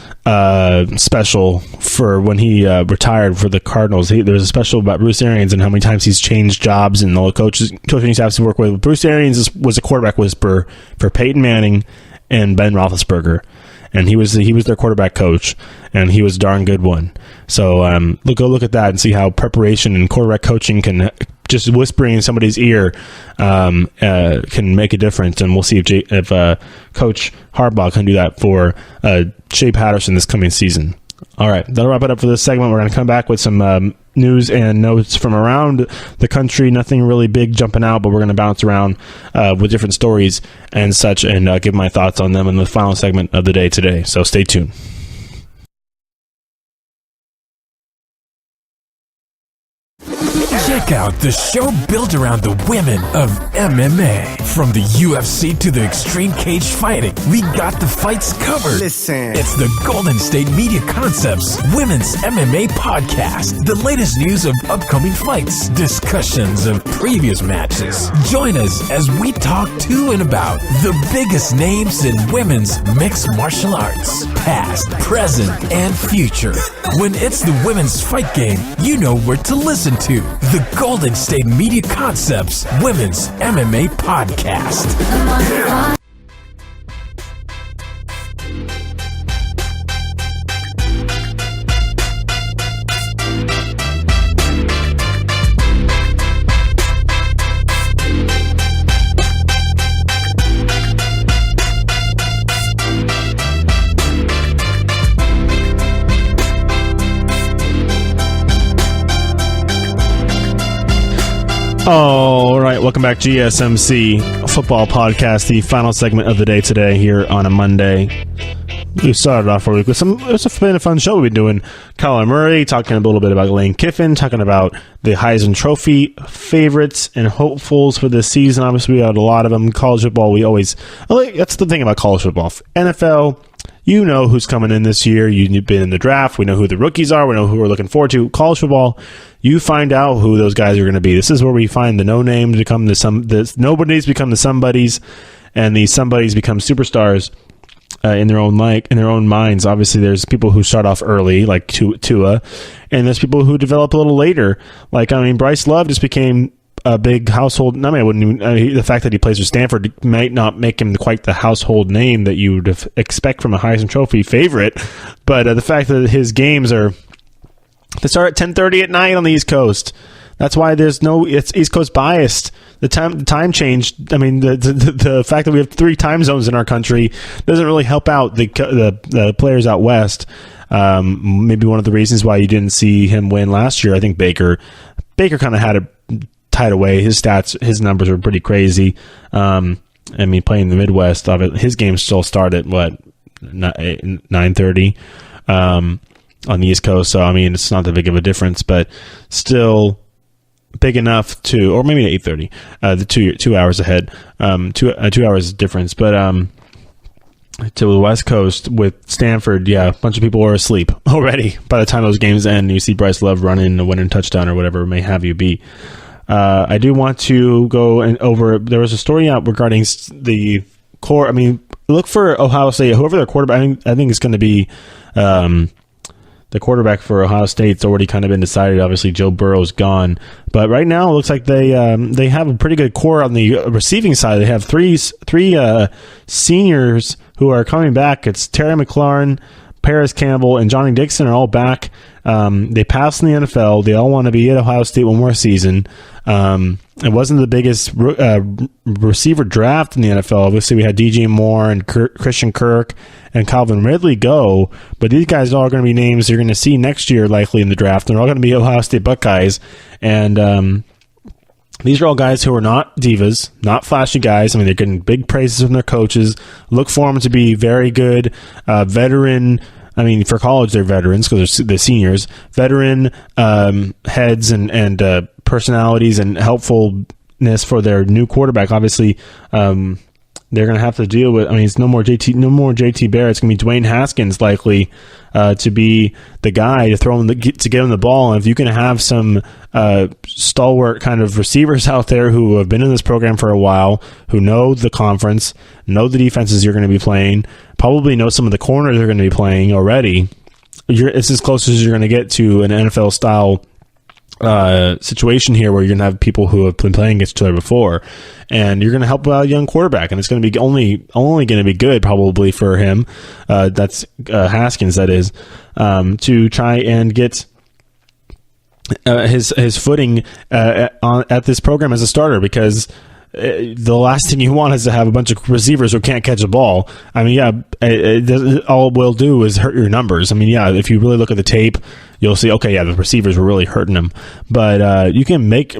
special for when he retired for the Cardinals. There's a special about Bruce Arians and how many times he's changed jobs and all the coaching staffs he worked with. Bruce Arians was a quarterback whisperer for Peyton Manning and Ben Roethlisberger. And he was their quarterback coach, and he was a darn good one. So go look at that and see how preparation and quarterback coaching can just whispering in somebody's ear can make a difference. And we'll see if Coach Harbaugh can do that for Shea Patterson this coming season. All right, that'll wrap it up for this segment. We're going to come back with some news and notes from around the country. Nothing really big jumping out, but we're going to bounce around with different stories and such, and give my thoughts on them in the final segment of the day today. So stay tuned. Check out the show built around the women of MMA. From the UFC to the extreme cage fighting, we got the fights covered. Listen. It's the Golden State Media Concepts Women's MMA Podcast. The latest news of upcoming fights, discussions of previous matches. Join us as we talk to and about the biggest names in women's mixed martial arts, past, present, and future. When it's the women's fight game, you know where to listen to. The Golden State Media Concepts Women's MMA Podcast. All right, welcome back, GSMC Football Podcast, the final segment of the day today here on a Monday. We started off our week with it's been a fun show. We've been doing Kyler Murray, talking a little bit about Lane Kiffen, talking about the Heisman Trophy favorites and hopefuls for this season. Obviously, we had a lot of them. College football, that's the thing about college football. NFL, you know who's coming in this year. You've been in the draft. We know who the rookies are. We know who we're looking forward to. College football, you find out who those guys are going to be. This is where we find the no-names become the nobodies become the somebodies, and the somebodies become superstars in their own minds. Obviously, there's people who start off early, like Tua, and there's people who develop a little later. Bryce Love just became a big household. The fact that he plays with Stanford might not make him quite the household name that you would expect from a Heisman Trophy favorite, but the fact that his games they start at 10:30 at night on the East Coast. That's why it's East Coast biased. The time change. The fact that we have 3 time zones in our country doesn't really help out the players out west. Maybe one of the reasons why you didn't see him win last year. I think Baker kind of had it tied away. His numbers were pretty crazy. Playing in the Midwest, his games still start at 9:30 on the East Coast. So it's not that big of a difference, but still big enough to, or maybe 8:30, the 2 hours ahead, 2 hours difference. But to the West Coast with Stanford, a bunch of people are asleep already by the time those games end. You see Bryce Love running a winning touchdown or whatever it may have you be. I do want to go over. There was a story out regarding the core. Look for Ohio State, whoever their quarterback. I think it's going to be. The quarterback for Ohio State's already kind of been decided. Obviously, Joe Burrow's gone, but right now it looks like they have a pretty good core on the receiving side. They have three seniors who are coming back. It's Terry McLaurin, Paris Campbell, and Johnny Dixon are all back. They passed in the NFL. They all want to be at Ohio State one more season. It wasn't the biggest receiver draft in the NFL. Obviously, we had DJ Moore and Christian Kirk and Calvin Ridley go, but these guys are all going to be names you're going to see next year likely in the draft. They're all going to be Ohio State Buckeyes, and these are all guys who are not divas, not flashy guys. They're getting big praises from their coaches. Look for them to be very good veteran. For college, they're veterans because they're seniors. Veteran heads and personalities and helpfulness for their new quarterback. Obviously, they're going to have to deal with. I mean, it's no more JT Barrett. It's going to be Dwayne Haskins likely to be the guy to throw him to give him the ball. And if you can have some stalwart kind of receivers out there who have been in this program for a while, who know the conference, know the defenses you're going to be playing, probably know some of the corners they're going to be playing already, it's as close as you're going to get to an NFL style situation here, where you're going to have people who have been playing against each other before, and you're going to help a young quarterback, and it's going to be only going to be good probably for him. That's Haskins, that is, to try and get his footing at this program as a starter, because the last thing you want is to have a bunch of receivers who can't catch a ball. I mean, all it will do is hurt your numbers. I mean, if you really look at the tape, you'll see, okay, the receivers were really hurting him. But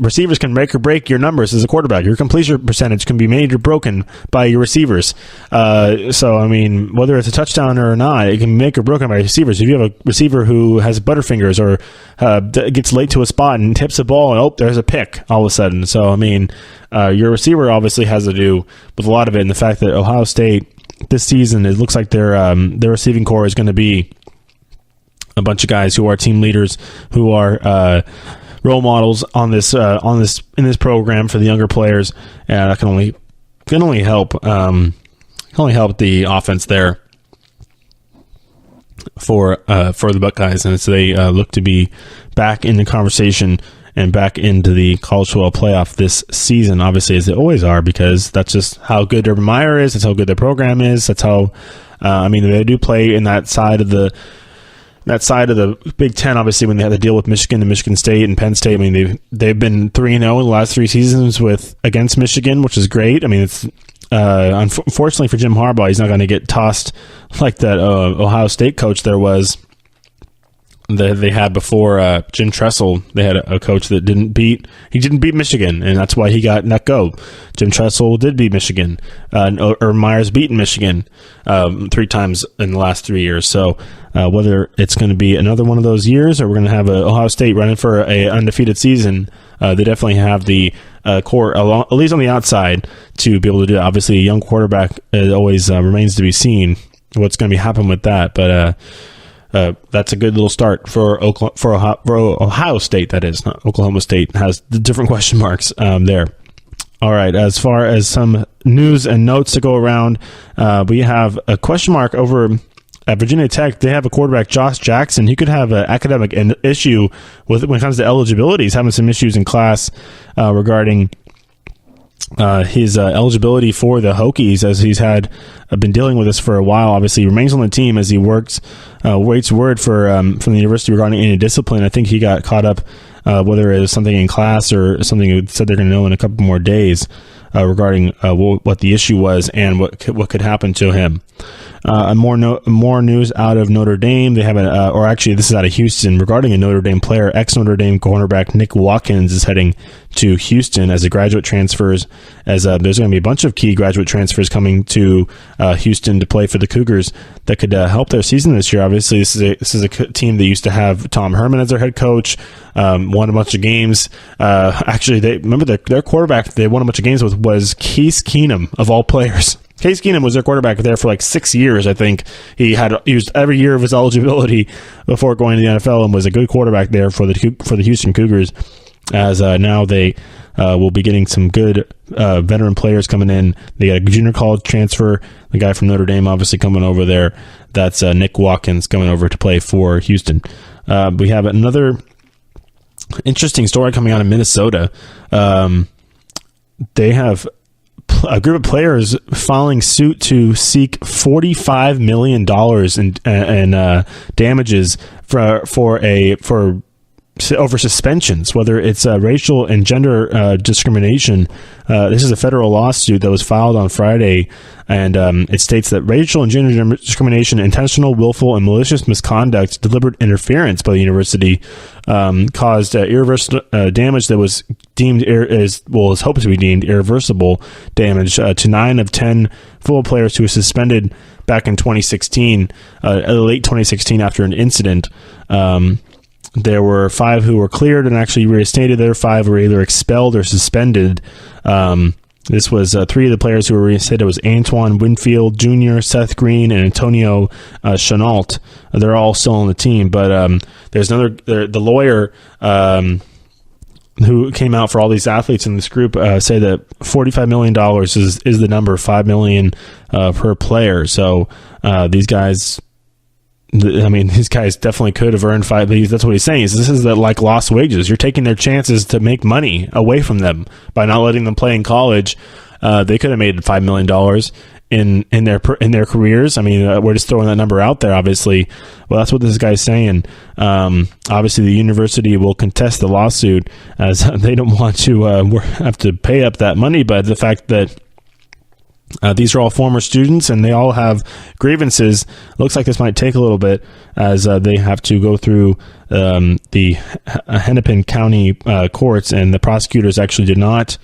receivers can make or break your numbers as a quarterback. Your completion percentage can be made or broken by your receivers. So, I mean, whether it's a touchdown or not, it can make or broken by receivers. If you have a receiver who has butterfingers or gets late to a spot and tips a ball, and there's a pick all of a sudden. So, I mean, your receiver obviously has to do with a lot of it, and the fact that Ohio State this season, it looks like their receiving core is going to be a bunch of guys who are team leaders, who are role models in this program for the younger players, and that can only help the offense there for the Buckeyes, and as they look to be back in the conversation and back into the college football playoff this season, obviously, as they always are, because that's just how good Urban Meyer is. That's how good their program is. That's how, they do play in that side of the Big Ten, obviously, when they had to deal with Michigan and Michigan State and Penn State. I mean, they've been 3-0 in the last 3 seasons against Michigan, which is great. I mean, it's unfortunately for Jim Harbaugh, he's not going to get tossed like that Ohio State coach there was. They had before Jim Tressel. They had a coach that didn't beat Michigan, and that's why he got let go. Jim Tressel did beat Michigan. Urban Meyer's beaten Michigan 3 times in the last 3 years. So whether it's going to be another one of those years, or we're going to have Ohio State running for an undefeated season, they definitely have the core, at least on the outside, to be able to do it. Obviously, a young quarterback always remains to be seen what's going to be happening with that, but that's a good little start for Ohio State. That is, not Oklahoma State, has the different question marks there. All right, as far as some news and notes to go around, we have a question mark over at Virginia Tech. They have a quarterback, Josh Jackson. He could have an academic issue when it comes to eligibility. He's having some issues in class regarding his eligibility for the Hokies, as he's been dealing with this for a while. Obviously, he remains on the team as he waits word from the university regarding any discipline. I think he got caught up, whether it was something in class or something that said they're going to know in a couple more days regarding what the issue was and what could happen to him. More news out of Notre Dame. They have this is out of Houston, regarding a Notre Dame player. Ex-Notre Dame cornerback Nick Watkins is heading to Houston as a graduate transfers, as there's going to be a bunch of key graduate transfers coming to Houston to play for the Cougars that could help their season this year. Obviously, this is a team that used to have Tom Herman as their head coach, won a bunch of games. Actually, their quarterback they won a bunch of games with was Case Keenum, of all players. Case Keenum was their quarterback there for like 6 years, I think. He had used every year of his eligibility before going to the NFL, and was a good quarterback there for the Houston Cougars. As now they will be getting some good veteran players coming in. They got a junior college transfer, the guy from Notre Dame obviously coming over there. That's Nick Watkins coming over to play for Houston. We have another interesting story coming out of Minnesota. They have a group of players filing suit to seek $45 million in damages over suspensions, whether it's racial and gender discrimination. This is a federal lawsuit that was filed on Friday, and it states that racial and gender discrimination, intentional, willful, and malicious misconduct, deliberate interference by the university caused irreversible damage that was deemed is hoped to be deemed irreversible damage to 9 of 10 football players who were suspended back in 2016, late 2016, after an incident. There were 5 who were cleared and actually reinstated. The other 5 were either expelled or suspended This was three of the players who were reinstated. It was Antoine Winfield Jr., Seth Green, and Antonio Chenault. They're all still on the team, but there's the lawyer who came out for all these athletes in this group say that $45 million is the number, $5 million per player. So these guys, these guys definitely could have earned $5 million. That's what he's saying. This is like lost wages. You're taking their chances to make money away from them by not letting them play in college. They could have made $5 million in their careers. We're just throwing that number out there, obviously. Well, that's what this guy's saying. Obviously, the university will contest the lawsuit as they don't want to have to pay up that money. But the fact that these are all former students and they all have grievances, looks like this might take a little bit as they have to go through the Hennepin County courts, and the prosecutors actually did not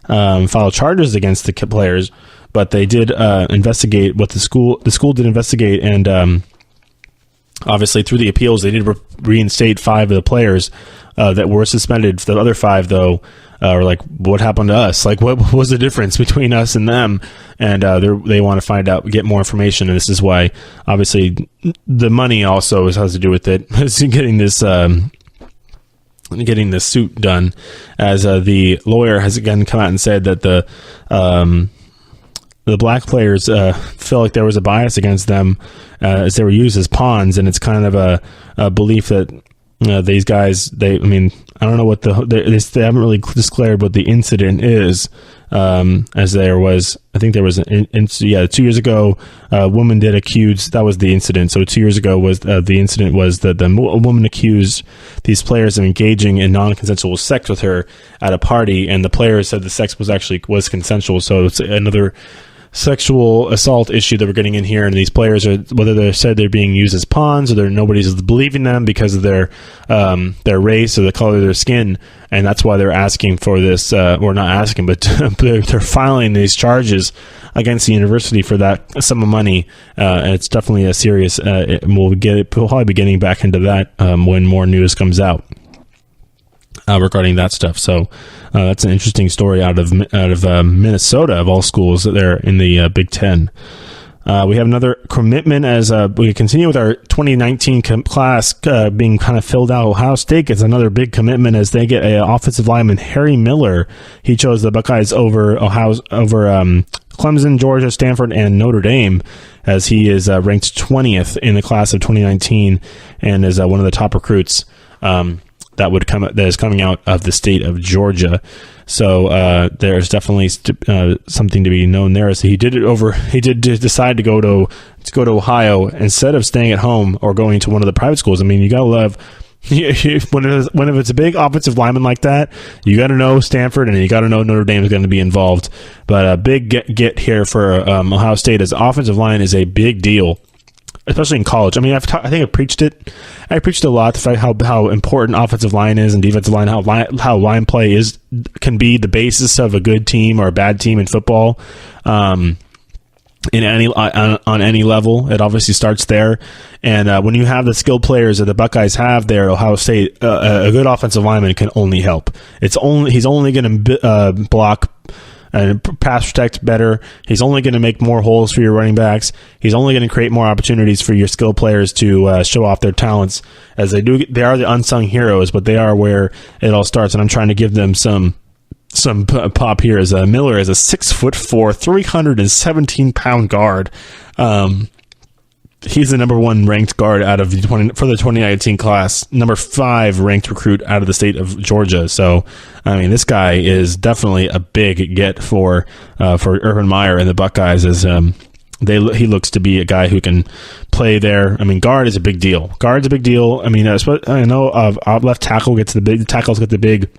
file charges against the players, but they did investigate what the school did investigate, and obviously through the appeals they did reinstate 5 of the players that were suspended. The other 5, though, were like, what happened to us? Like, what was the difference between us and them? And they want to find out, get more information, and this is why, obviously, the money also has to do with it. getting this suit done, as the lawyer has again come out and said that the black players feel like there was a bias against them as they were used as pawns, and it's kind of a belief that these guys, I don't know what they haven't really declared what the incident is, as there was, I think there was 2 years ago, a woman did accuse, that was the incident. So 2 years ago was the incident was that a woman accused these players of engaging in non-consensual sex with her at a party, and the players said the sex was consensual. So it's another sexual assault issue that we're getting in here, and these players are, whether they said they're being used as pawns or nobody's believing them because of their race or the color of their skin, and that's why they're asking for this, or not asking, but they're filing these charges against the university for that sum of money, and it's definitely a serious. We'll probably be getting back into that when more news comes out regarding that stuff. So that's an interesting story out of Minnesota, of all schools there in the Big Ten. We have another commitment as we continue with our 2019 class being kind of filled out. Ohio State gets another big commitment as they get an offensive lineman, Harry Miller. He chose the Buckeyes over Clemson, Georgia, Stanford, and Notre Dame, as he is ranked 20th in the class of 2019 and is one of the top recruits that is coming out of the state of Georgia. So there's definitely something to be known there. So he did decide to go to Ohio instead of staying at home or going to one of the private schools. You gotta love when it's a big offensive lineman like that, you got to know Stanford and you got to know Notre Dame is going to be involved. But a big get here for Ohio State, as offensive line is a big deal, especially in college. I think I preached it. I preached a lot, the fact how important offensive line is and defensive line, how line play can be the basis of a good team or a bad team in football. On any level, it obviously starts there. And when you have the skilled players that the Buckeyes have there, Ohio State, a good offensive lineman can only help. He's only going to block and pass protect better. He's only going to make more holes for your running backs. He's only going to create more opportunities for your skilled players to show off their talents, as they are the unsung heroes, but they are where it all starts. And I'm trying to give them some pop here, as Miller is a 6'4", 317-pound guard. He's the number 1 ranked guard out of for the 2019 class, number 5 ranked recruit out of the state of Georgia. So, this guy is definitely a big get for Urban Meyer and the Buckeyes, as he looks to be a guy who can play there. Guard is a big deal. Guard's a big deal. I know left tackle tackles get the big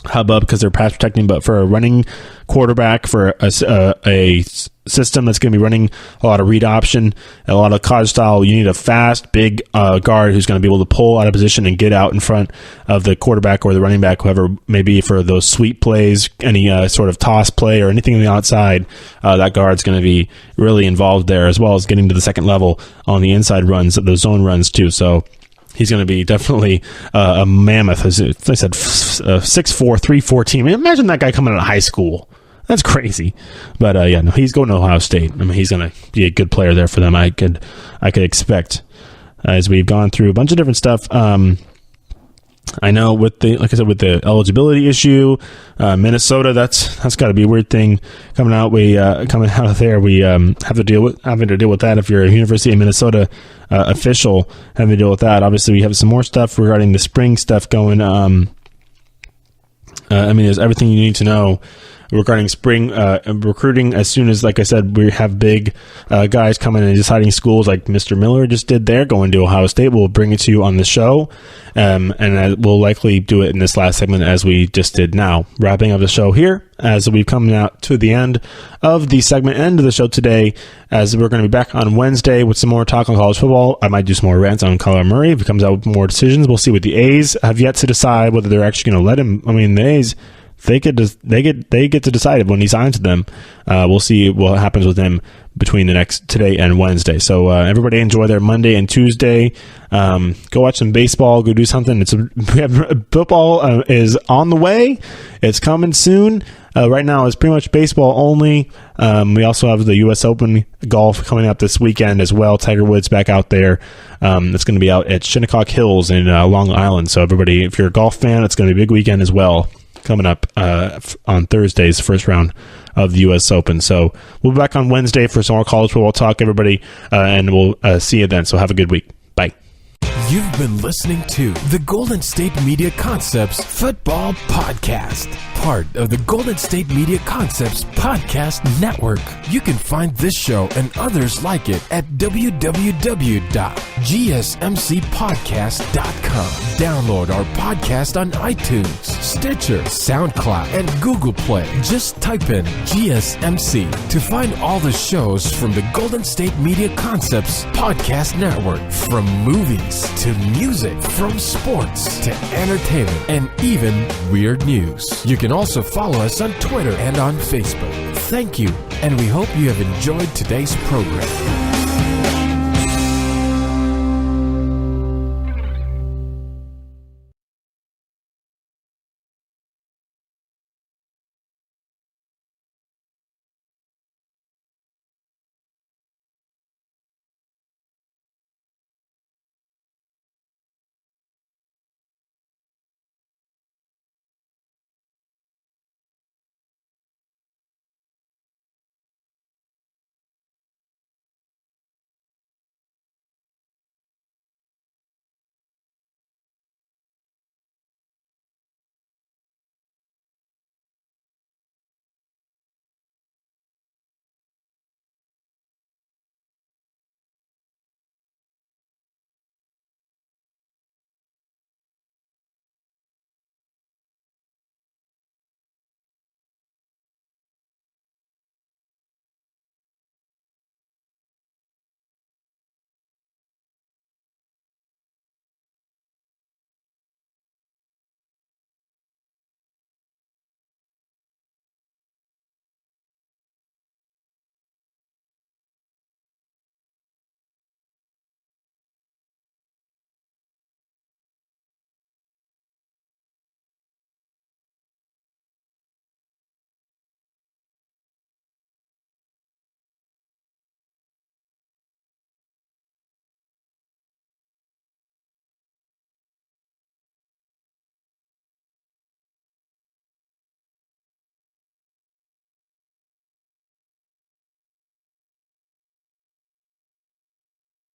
hubbub because they're pass protecting, but for a running quarterback, for a system that's going to be running a lot of read option, a lot of college style, you need a fast, big guard who's going to be able to pull out of position and get out in front of the quarterback or the running back, whoever may be, for those sweep plays, any sort of toss play or anything on the outside. That guard's going to be really involved there, as well as getting to the second level on the inside runs, those zone runs too. So he's going to be definitely a mammoth. As I said, 6'4", 314. Imagine that guy coming out of high school. That's crazy. But yeah, no, he's going to Ohio State. I mean, he's going to be a good player there for them. I could expect as we've gone through a bunch of different stuff. I know with the eligibility issue, Minnesota, that's got to be a weird thing coming out. Coming out of there, we having to deal with that. If you're a University of Minnesota official, having to deal with that. Obviously, we have some more stuff regarding the spring stuff going. There's everything you need to know regarding spring recruiting. As soon as, like I said, we have big guys coming and deciding schools like Mr. Miller just did there, going to Ohio State. We'll bring it to you on the show, and we'll likely do it in this last segment as we just did now. Wrapping up the show here as we've come out to the end of the end of the show today, as we're going to be back on Wednesday with some more talk on college football. I might do some more rants on Kyler Murray if he comes out with more decisions. We'll see what the A's have yet to decide whether they're actually going to let him. I mean, the A's, they get to decide when he signs to them. We'll see what happens with him between today and Wednesday. So everybody enjoy their Monday and Tuesday. Go watch some baseball. Go do something. Football is on the way. It's coming soon. Right now it's pretty much baseball only. We also have the U.S. Open golf coming up this weekend as well. Tiger Woods back out there. It's going to be out at Shinnecock Hills in Long Island. So everybody, if you're a golf fan, it's going to be a big weekend as well. Coming up on Thursday's first round of the U.S. Open. So we'll be back on Wednesday for some more college football talk, everybody, and we'll see you then. So have a good week. Bye. You've been listening to the Golden State Media Concepts Football Podcast, part of the Golden State Media Concepts Podcast Network. You can find this show and others like it at www.gsmcpodcast.com. Download our podcast on iTunes, Stitcher, SoundCloud, and Google Play. Just type in GSMC to find all the shows from the Golden State Media Concepts Podcast Network, from movies to music, from sports to entertainment, and even weird news. You can also follow us on Twitter and on Facebook. Thank you, and we hope you have enjoyed today's program.